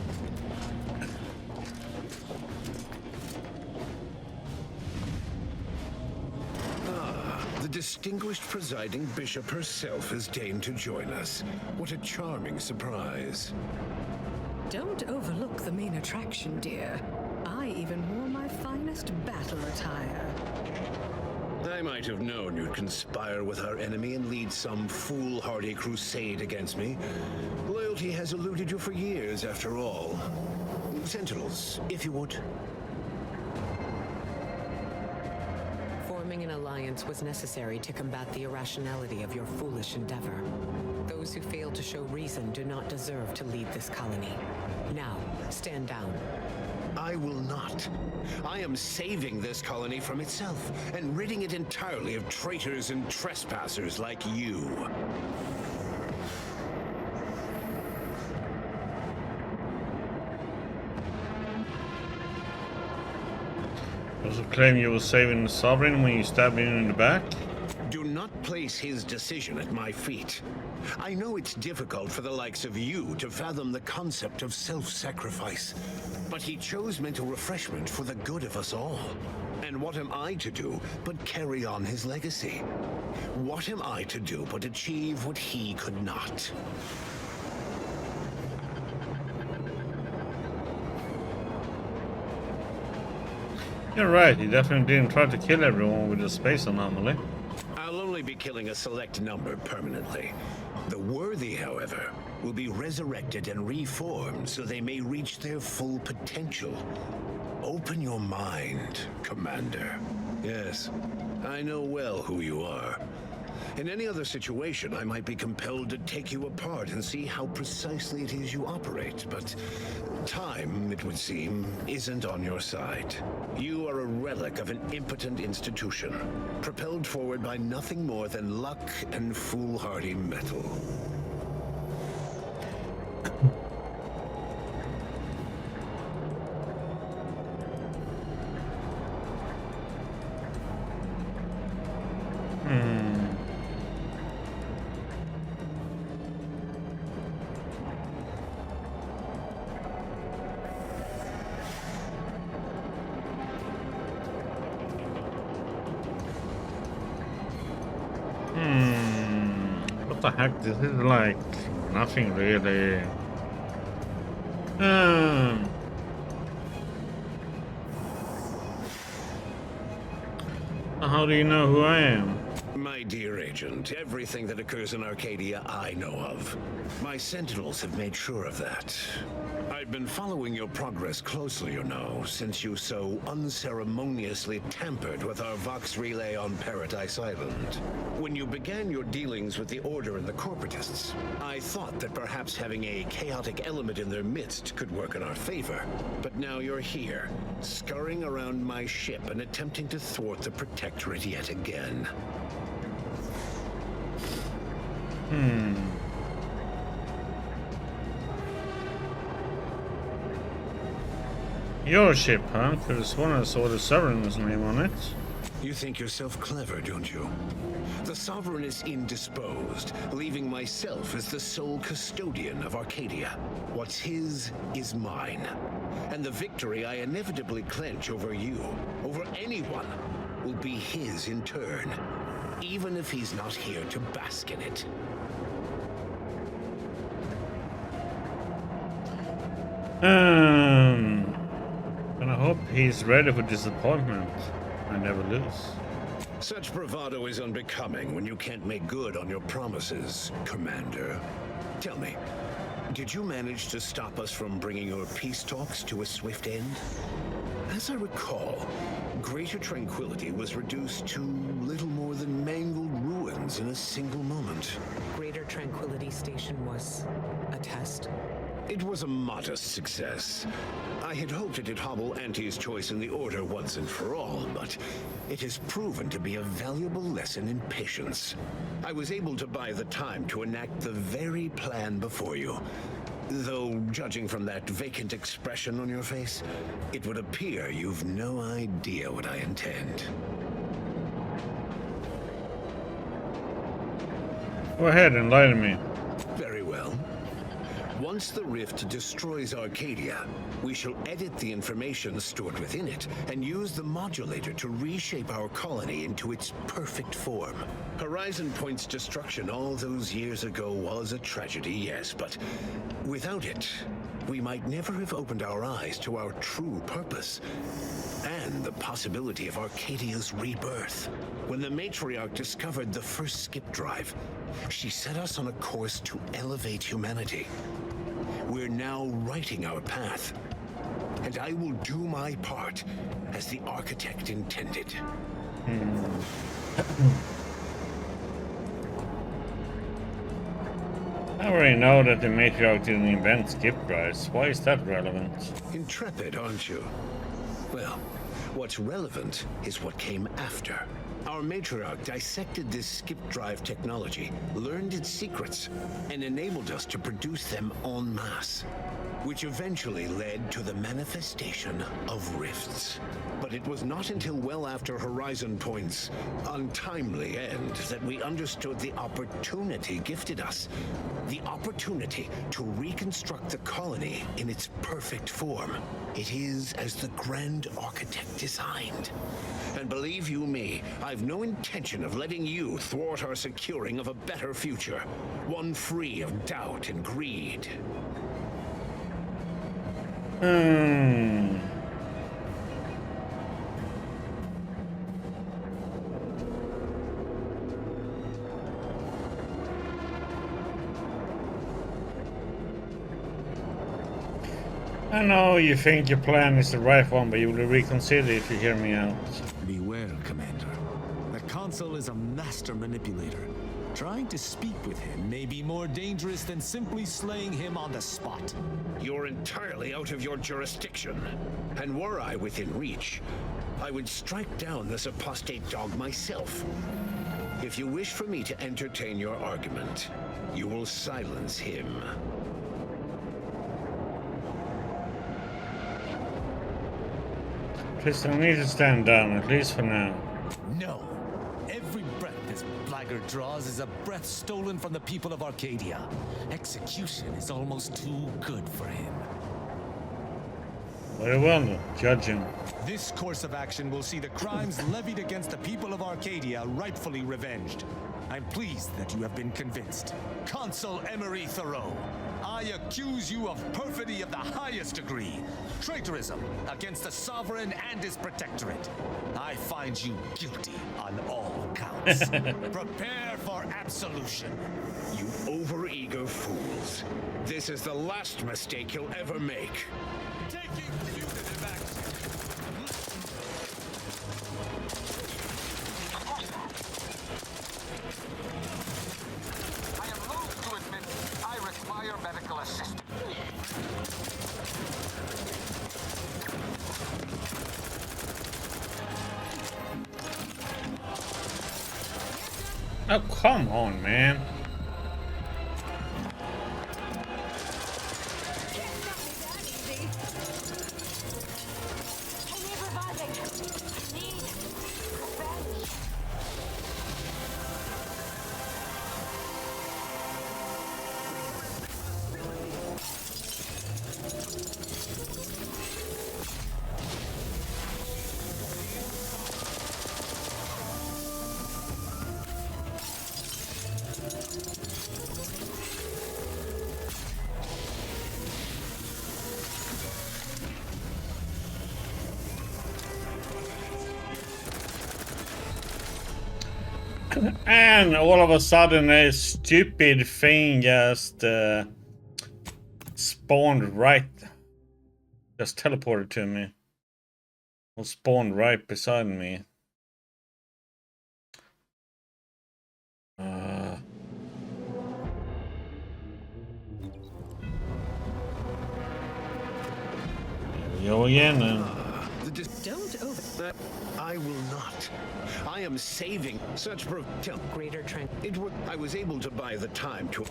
The distinguished presiding bishop herself has deigned to join us. What a charming surprise. Don't overlook the main attraction, dear. I even wore my finest battle attire. I might have known you'd conspire with our enemy and lead some foolhardy crusade against me. Loyalty has eluded you for years, after all. Sentinels, if you would. Forming an alliance was necessary to combat the irrationality of your foolish endeavor. Those who fail to show reason do not deserve to lead this colony. Now, stand down. I will not. I am saving this colony from itself and ridding it entirely of traitors and trespassers like you. Also claim you were saving the Sovereign when you stabbed him in the back? Do not place his decision at my feet. I know it's difficult for the likes of you to fathom the concept of self-sacrifice, but he chose mental refreshment for the good of us all. And what am I to do but carry on his legacy? What am I to do but achieve what he could not? You're right, he definitely didn't try to kill everyone with a space anomaly. I'll only be killing a select number permanently. The worthy, however, will be resurrected and reformed so they may reach their full potential. Open your mind, Commander. Yes, I know well who you are. In any other situation, I might be compelled to take you apart and see how precisely it is you operate, but time, it would seem, isn't on your side. You are a relic of an impotent institution, propelled forward by nothing more than luck and foolhardy metal. the heck? This is like nothing really. How do you know who I am? My dear agent, everything that occurs in Arcadia I know of. My sentinels have made sure of that. I've been following your progress closely, you know, since you so unceremoniously tampered with our Vox relay on Paradise Island. When you began your dealings with the Order and the Corporatists, I thought that perhaps having a chaotic element in their midst could work in our favor. But now you're here, scurrying around my ship and attempting to thwart the Protectorate yet again. Your ship, huh? Could have sworn I saw the Sovereign's name on it. You think yourself clever, don't you? The Sovereign is indisposed, leaving myself as the sole custodian of Arcadia. What's his is mine. And the victory I inevitably clench over you, over anyone, will be his in turn, even if he's not here to bask in it. And I hope he's ready for disappointment. I never lose. Such bravado is unbecoming when you can't make good on your promises, Commander. Tell me, did you manage to stop us from bringing your peace talks to a swift end? As I recall, Greater Tranquility was reduced to little more than mangled ruins in a single moment. Greater Tranquility Station was a test? It was a modest success. I had hoped it'd hobble Auntie's choice in the Order once and for all, but it has proven to be a valuable lesson in patience. I was able to buy the time to enact the very plan before you. Though, judging from that vacant expression on your face, it would appear you've no idea what I intend. Go ahead and lie to me. Very well. Once the rift destroys Arcadia, we shall edit the information stored within it and use the modulator to reshape our colony into its perfect form. Horizon Point's destruction all those years ago was a tragedy, yes, but without it, we might never have opened our eyes to our true purpose and the possibility of Arcadia's rebirth. When the matriarch discovered the first skip drive, she set us on a course to elevate humanity. We're now writing our path, and I will do my part as the architect intended. I already know that the matriarch didn't invent skip drives. Why is that relevant? Intrepid, aren't you? Well, what's relevant is what came after. Our matriarch dissected this skip drive technology, learned its secrets, and enabled us to produce them en masse, which eventually led to the manifestation of rifts. But it was not until well after Horizon Point's untimely end that we understood the opportunity gifted us. The opportunity to reconstruct the colony in its perfect form. It is as the Grand Architect designed. And believe you me, I've no intention of letting you thwart our securing of a better future. One free of doubt and greed. I know you think your plan is the right one, but you will reconsider if you hear me out. Beware, Commander. The Consul is a master manipulator. Trying to speak with him may be more dangerous than simply slaying him on the spot. You're entirely out of your jurisdiction. And were I within reach, I would strike down this apostate dog myself. If you wish for me to entertain your argument, you will silence him. Please don't need to stand down, at least for now. No. Every breath this blackguard draws is a breath stolen from the people of Arcadia. Execution is almost too good for him. Very well, judge him. This course of action will see the crimes levied against the people of Arcadia rightfully revenged. I'm pleased that you have been convinced. Consul Emery Thoreau, I accuse you of perfidy of the highest degree. Traitorism against the Sovereign and his Protectorate. I find you guilty on all counts. Prepare for absolution. You overeager fools. This is the last mistake you'll ever make. Taking punitive action. I am loath to admit I require medical assistance. Oh, come on, man. And all of a sudden a stupid thing just spawned right, just teleported to me, or spawned right beside me. Here we go again then. Don't over. I will not. I am saving such greater trend. I was able to buy the time to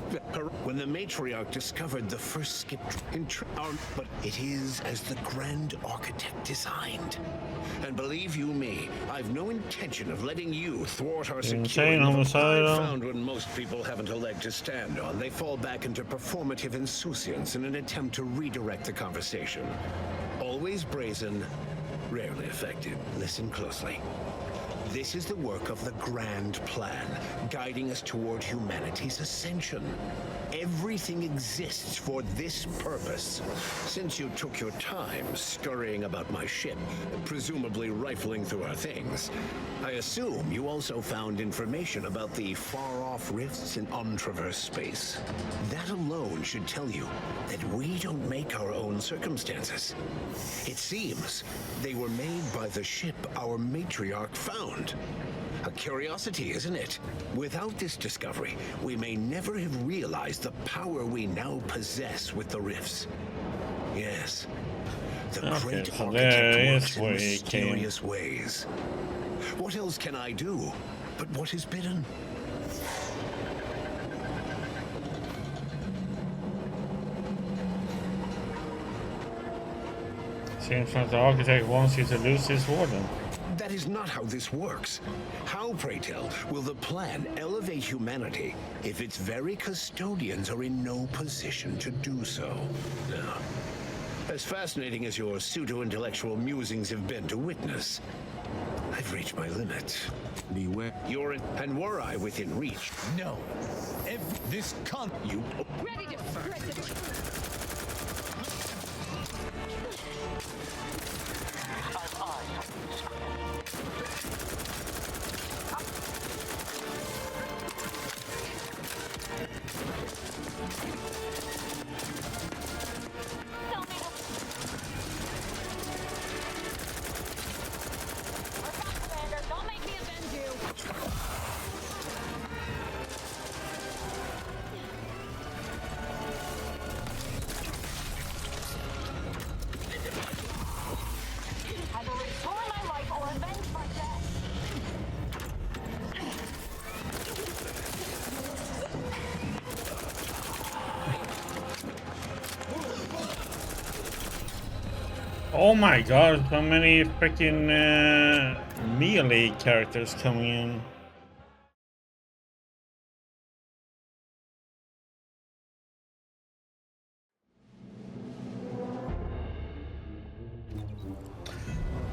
when the matriarch discovered the first skip but it is as the Grand Architect designed. And believe you me, I've no intention of letting you thwart our security. I've found when most people haven't a leg to stand on, they fall back into performative insouciance in an attempt to redirect the conversation. Always brazen, rarely effective. Listen closely. This is the work of the Grand Plan, guiding us toward humanity's ascension. Everything exists for this purpose. Since you took your time scurrying about my ship, presumably rifling through our things, I assume you also found information about the far-off rifts in untraversed space. That alone should tell you that we don't make our own circumstances. It seems they were made by the ship our matriarch found. A curiosity, isn't it? Without this discovery, we may never have realized the power we now possess with the rifts. Yes, the great architect works in mysterious ways. What else can I do but what is bidden? Seems like the architect wants you to lose his warden. That is not how this works. How, pray tell, will the plan elevate humanity if its very custodians are in no position to do so? Now, as fascinating as your pseudo-intellectual musings have been to witness, I've reached my limit. Beware. And were I within reach? No. You... Ready to Oh my god, so many freaking melee characters coming in.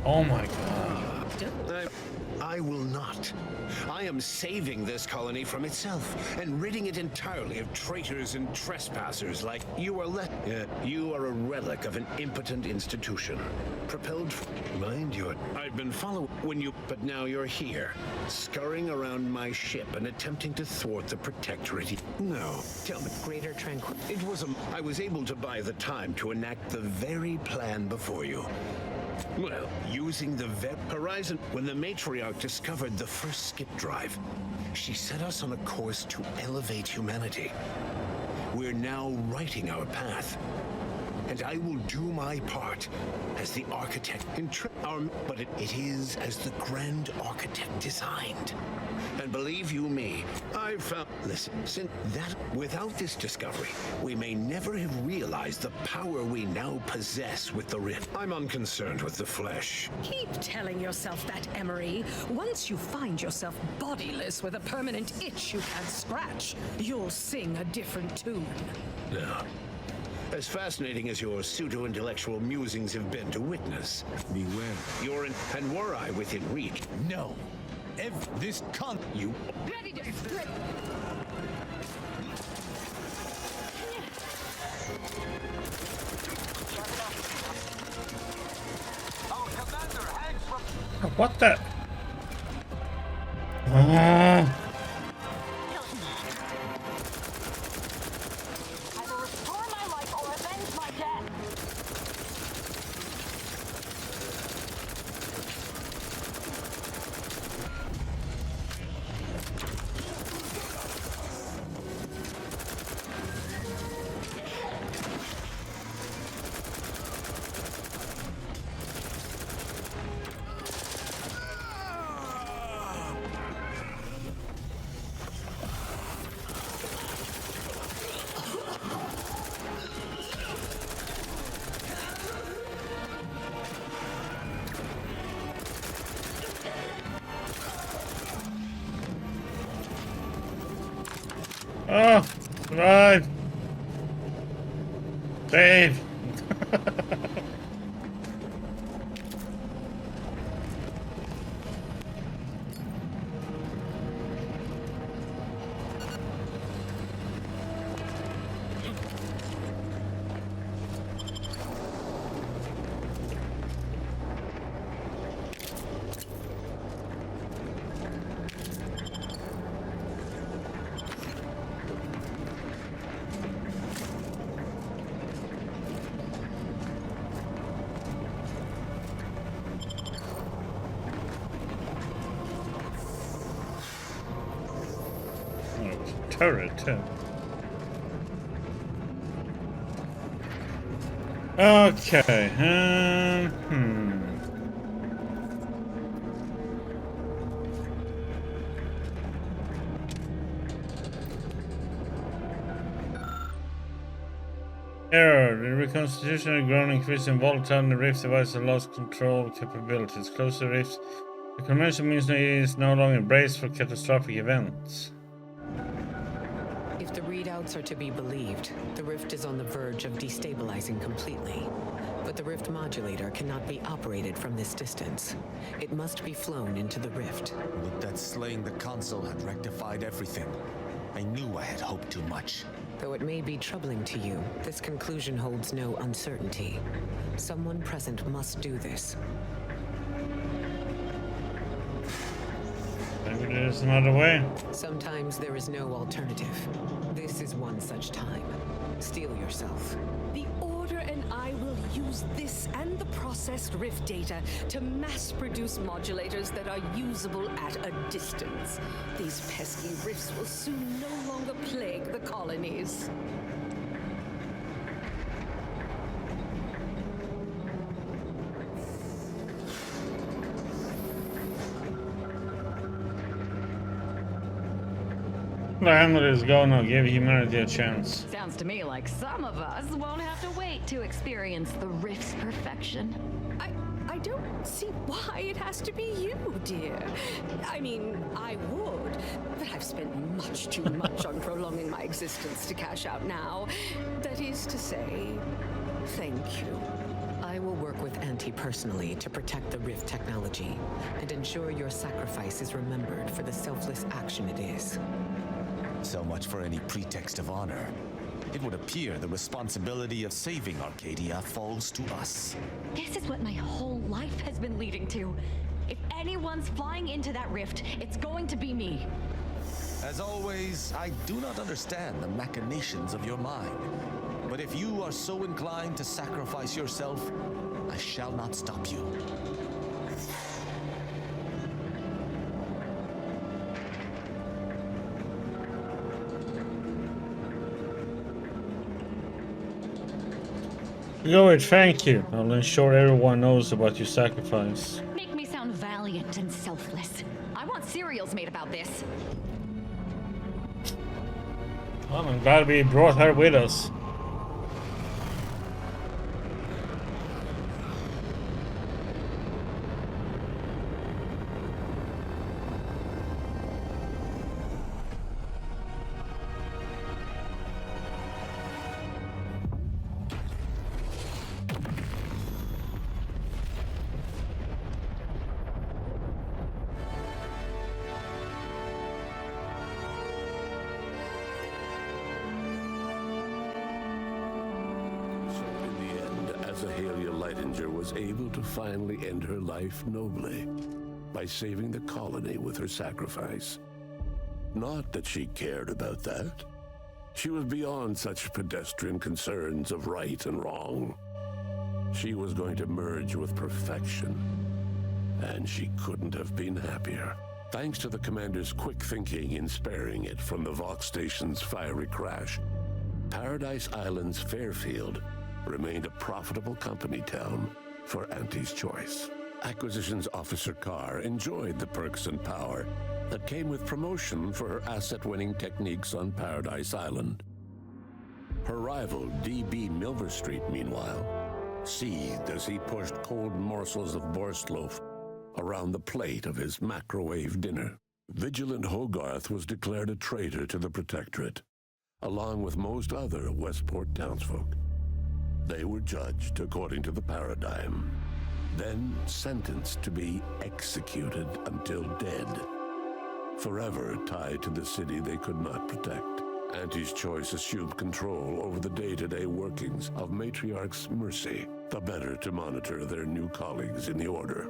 Oh my god. don't. I will not. I am saving this colony from itself and ridding it entirely of traitors and trespassers like you are. You are a relic of an impotent institution. Propelled, mind you, I've been following when you, but now you're here, scurrying around my ship and attempting to thwart the Protectorate. No, tell me. Greater tranquility. It was I was able to buy the time to enact the very plan before you. Well, using the Horizon, when the matriarch discovered the first skip drive, she set us on a course to elevate humanity. We're now writing our path, and I will do my part as the architect. But it is as the Grand Architect designed. And believe you me, I've found. Listen, since that, without this discovery, we may never have realized the power we now possess with the Rift. I'm unconcerned with the flesh. Keep telling yourself that, Emery. Once you find yourself bodiless with a permanent itch you can't scratch, you'll sing a different tune. No. As fascinating as your pseudo-intellectual musings have been to witness, beware. And were I within reach? No. This con. You. Ready to split. Our commander hangs from. What the? Either restore my life or avenge my death. Oh, right. Save. Turret too. Okay. Error. The reconstitution of ground increasing volatile and the rift device has lost control capabilities. Close the rifts. The convention means it is no longer braced for catastrophic events. If the readouts are to be believed, the rift is on the verge of destabilizing completely. But the rift modulator cannot be operated from this distance. It must be flown into the rift. Would that slaying the console had rectified everything? I knew I had hoped too much. Though it may be troubling to you, this conclusion holds no uncertainty. Someone present must do this. Maybe there's another way. Sometimes there is no alternative. This is one such time. Steel yourself. The Order and I will use this and the processed rift data to mass-produce modulators that are usable at a distance. These pesky rifts will soon no longer plague the colonies. The handler is gonna give humanity a chance. Sounds to me like some of us won't have to wait to experience the rift's perfection. I don't see why it has to be you, dear. I mean, I would, but I've spent much too much on prolonging my existence to cash out now. That is to say, thank you. I will work with Auntie personally to protect the Rift technology and ensure your sacrifice is remembered for the selfless action it is. So much for any pretext of honor. It would appear the responsibility of saving Arcadia falls to us. This is what my whole life has been leading to. If anyone's flying into that rift, it's going to be me. As always, I do not understand the machinations of your mind. But if you are so inclined to sacrifice yourself, I shall not stop you. Good, thank you. I'll ensure everyone knows about your sacrifice. Make me sound valiant and selfless. I want cereals made about this. Well, I'm glad we brought her with us. Azahalia Lightinger was able to finally end her life nobly by saving the colony with her sacrifice. Not that she cared about that. She was beyond such pedestrian concerns of right and wrong. She was going to merge with perfection, and she couldn't have been happier. Thanks to the commander's quick thinking in sparing it from the Vox station's fiery crash, Paradise Island's Fairfield remained a profitable company town for Auntie's Choice. Acquisitions Officer Carr enjoyed the perks and power that came with promotion for her asset-winning techniques on Paradise Island. Her rival, D.B. Milverstreet, meanwhile, seethed as he pushed cold morsels of Borstloaf around the plate of his macrowave dinner. Vigilant Hogarth was declared a traitor to the Protectorate, along with most other Westport townsfolk. They were judged according to the paradigm, then sentenced to be executed until dead, forever tied to the city they could not protect. Auntie's Choice assumed control over the day-to-day workings of Matriarch's Mercy, the better to monitor their new colleagues in the Order.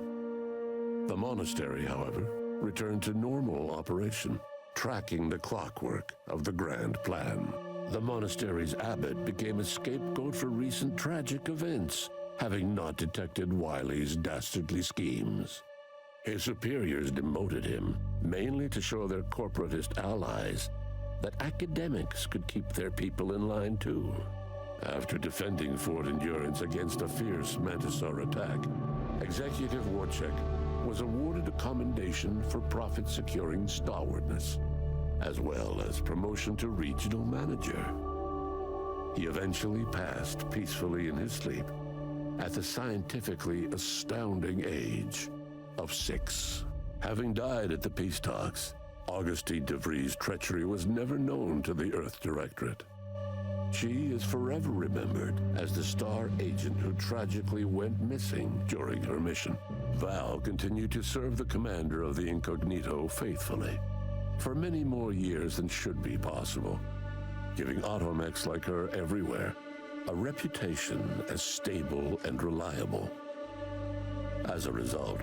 The monastery, however, returned to normal operation, tracking the clockwork of the grand plan. The monastery's abbot became a scapegoat for recent tragic events, having not detected Wiley's dastardly schemes. His superiors demoted him, mainly to show their corporatist allies that academics could keep their people in line too. After defending Fort Endurance against a fierce Mantisaur attack, Executive Warchek was awarded a commendation for profit-securing stalwartness, as well as promotion to regional manager. He eventually passed peacefully in his sleep at the scientifically astounding age of 6. Having died at the peace talks, Augustine DeVries' treachery was never known to the Earth Directorate. She is forever remembered as the star agent who tragically went missing during her mission. Val continued to serve the commander of the Incognito faithfully for many more years than should be possible, giving automechs like her everywhere a reputation as stable and reliable. As a result,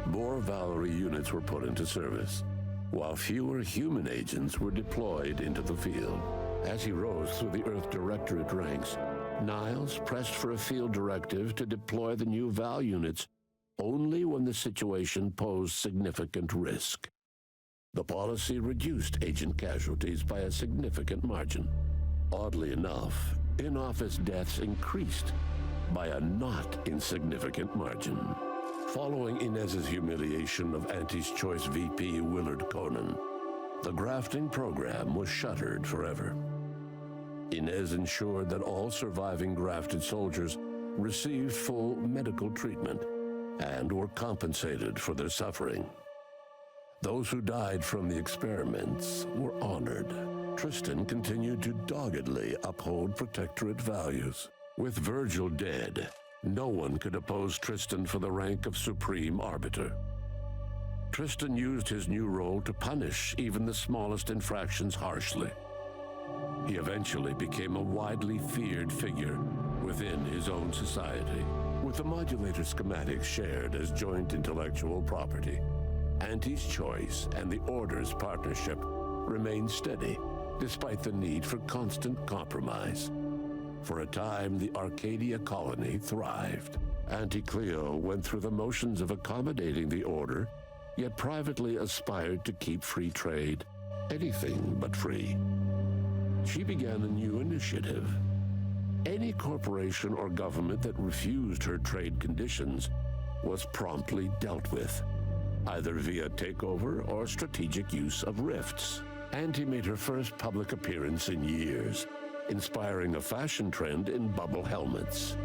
more Valerie units were put into service, while fewer human agents were deployed into the field. As he rose through the Earth Directorate ranks, Niles pressed for a field directive to deploy the new Val units only when the situation posed significant risk. The policy reduced agent casualties by a significant margin. Oddly enough, in-office deaths increased by a not insignificant margin. Following Inez's humiliation of Auntie's Choice VP Willard Conan, the grafting program was shuttered forever. Inez ensured that all surviving grafted soldiers received full medical treatment and were compensated for their suffering. Those who died from the experiments were honored. Tristan continued to doggedly uphold Protectorate values. With Virgil dead, No one could oppose Tristan for the rank of Supreme Arbiter. Tristan used his new role to punish even the smallest infractions harshly. He eventually became a widely feared figure within his own society. With the modulator schematics shared as joint intellectual property, Auntie's Choice and the Order's partnership remained steady, despite the need for constant compromise. For a time, the Arcadia colony thrived. Auntie Cleo went through the motions of accommodating the Order, yet privately aspired to keep free trade anything but free. She began a new initiative. Any corporation or government that refused her trade conditions was promptly dealt with, either via takeover or strategic use of rifts. Auntie made her first public appearance in years, inspiring a fashion trend in bubble helmets.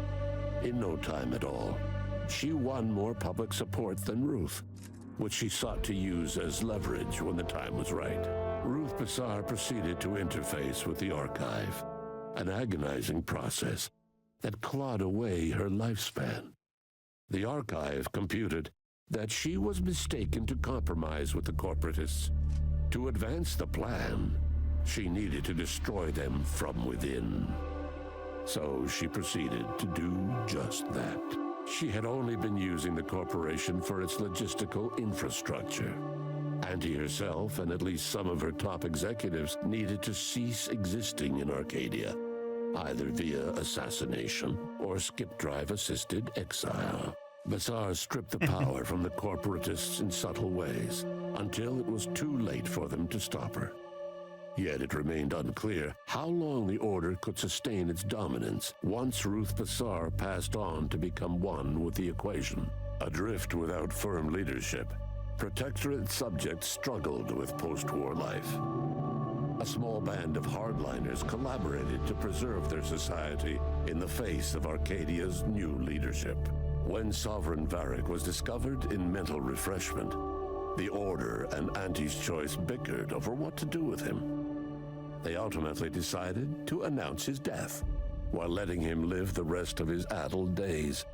In no time at all, she won more public support than Ruth, which she sought to use as leverage when the time was right. Ruth Bassar proceeded to interface with the archive, an agonizing process that clawed away her lifespan. The archive computed that she was mistaken to compromise with the corporatists. To advance the plan, she needed to destroy them from within. So she proceeded to do just that. She had only been using the corporation for its logistical infrastructure. Auntie herself and at least some of her top executives needed to cease existing in Arcadia, either via assassination or skip drive-assisted exile. Bassar stripped the power from the corporatists in subtle ways, until it was too late for them to stop her. Yet it remained unclear how long the Order could sustain its dominance once Ruth Bassar passed on to become one with the equation. Adrift without firm leadership, Protectorate subjects struggled with post-war life. A small band of hardliners collaborated to preserve their society in the face of Arcadia's new leadership. When Sovereign Varric was discovered in mental refreshment, the Order and Auntie's Choice bickered over what to do with him. They ultimately decided to announce his death, while letting him live the rest of his addled days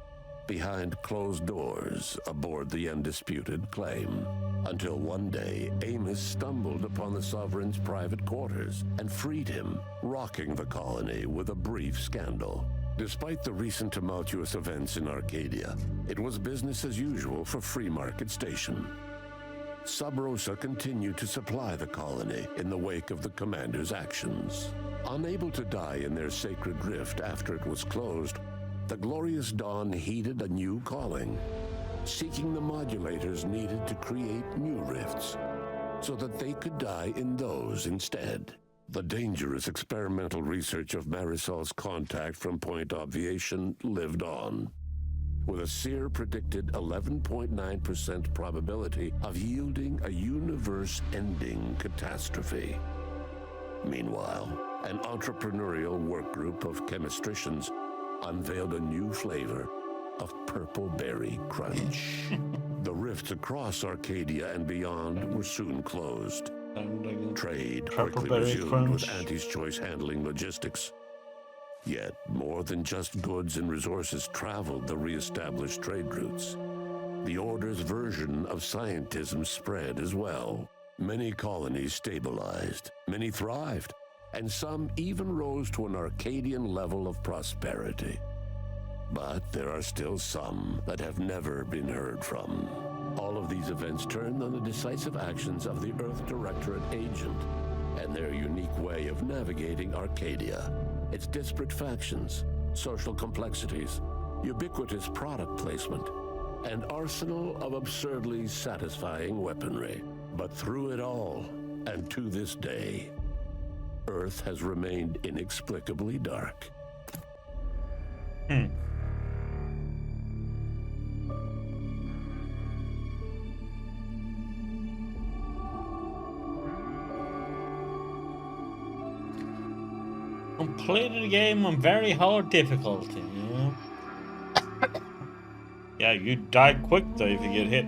behind closed doors aboard the undisputed claim. Until one day, Amos stumbled upon the Sovereign's private quarters and freed him, rocking the colony with a brief scandal. Despite the recent tumultuous events in Arcadia, it was business as usual for Free Market Station. Sub Rosa continued to supply the colony in the wake of the commander's actions. Unable to die in their sacred rift after it was closed, the Glorious Dawn heeded a new calling, seeking the modulators needed to create new rifts, so that they could die in those instead. The dangerous experimental research of Marisol's contact from Point Obviation lived on, with a Seer predicted 11.9% probability of yielding a universe-ending catastrophe. Meanwhile, an entrepreneurial work group of chemistricians unveiled a new flavor of Purple Berry Crunch. The rifts across Arcadia and beyond were soon closed. Trade quickly resumed with Auntie's Choice handling logistics. Yet, more than just goods and resources traveled the re-established trade routes. The Order's version of scientism spread as well. Many colonies stabilized, many thrived, and some even rose to an Arcadian level of prosperity. But there are still some that have never been heard from. All of these events turned on the decisive actions of the Earth Directorate agent and their unique way of navigating Arcadia, its disparate factions, social complexities, ubiquitous product placement, and arsenal of absurdly satisfying weaponry. But through it all, and to this day, Earth has remained inexplicably dark. Completed the game on very hard difficulty, yeah. Yeah, you die quick though if you get hit.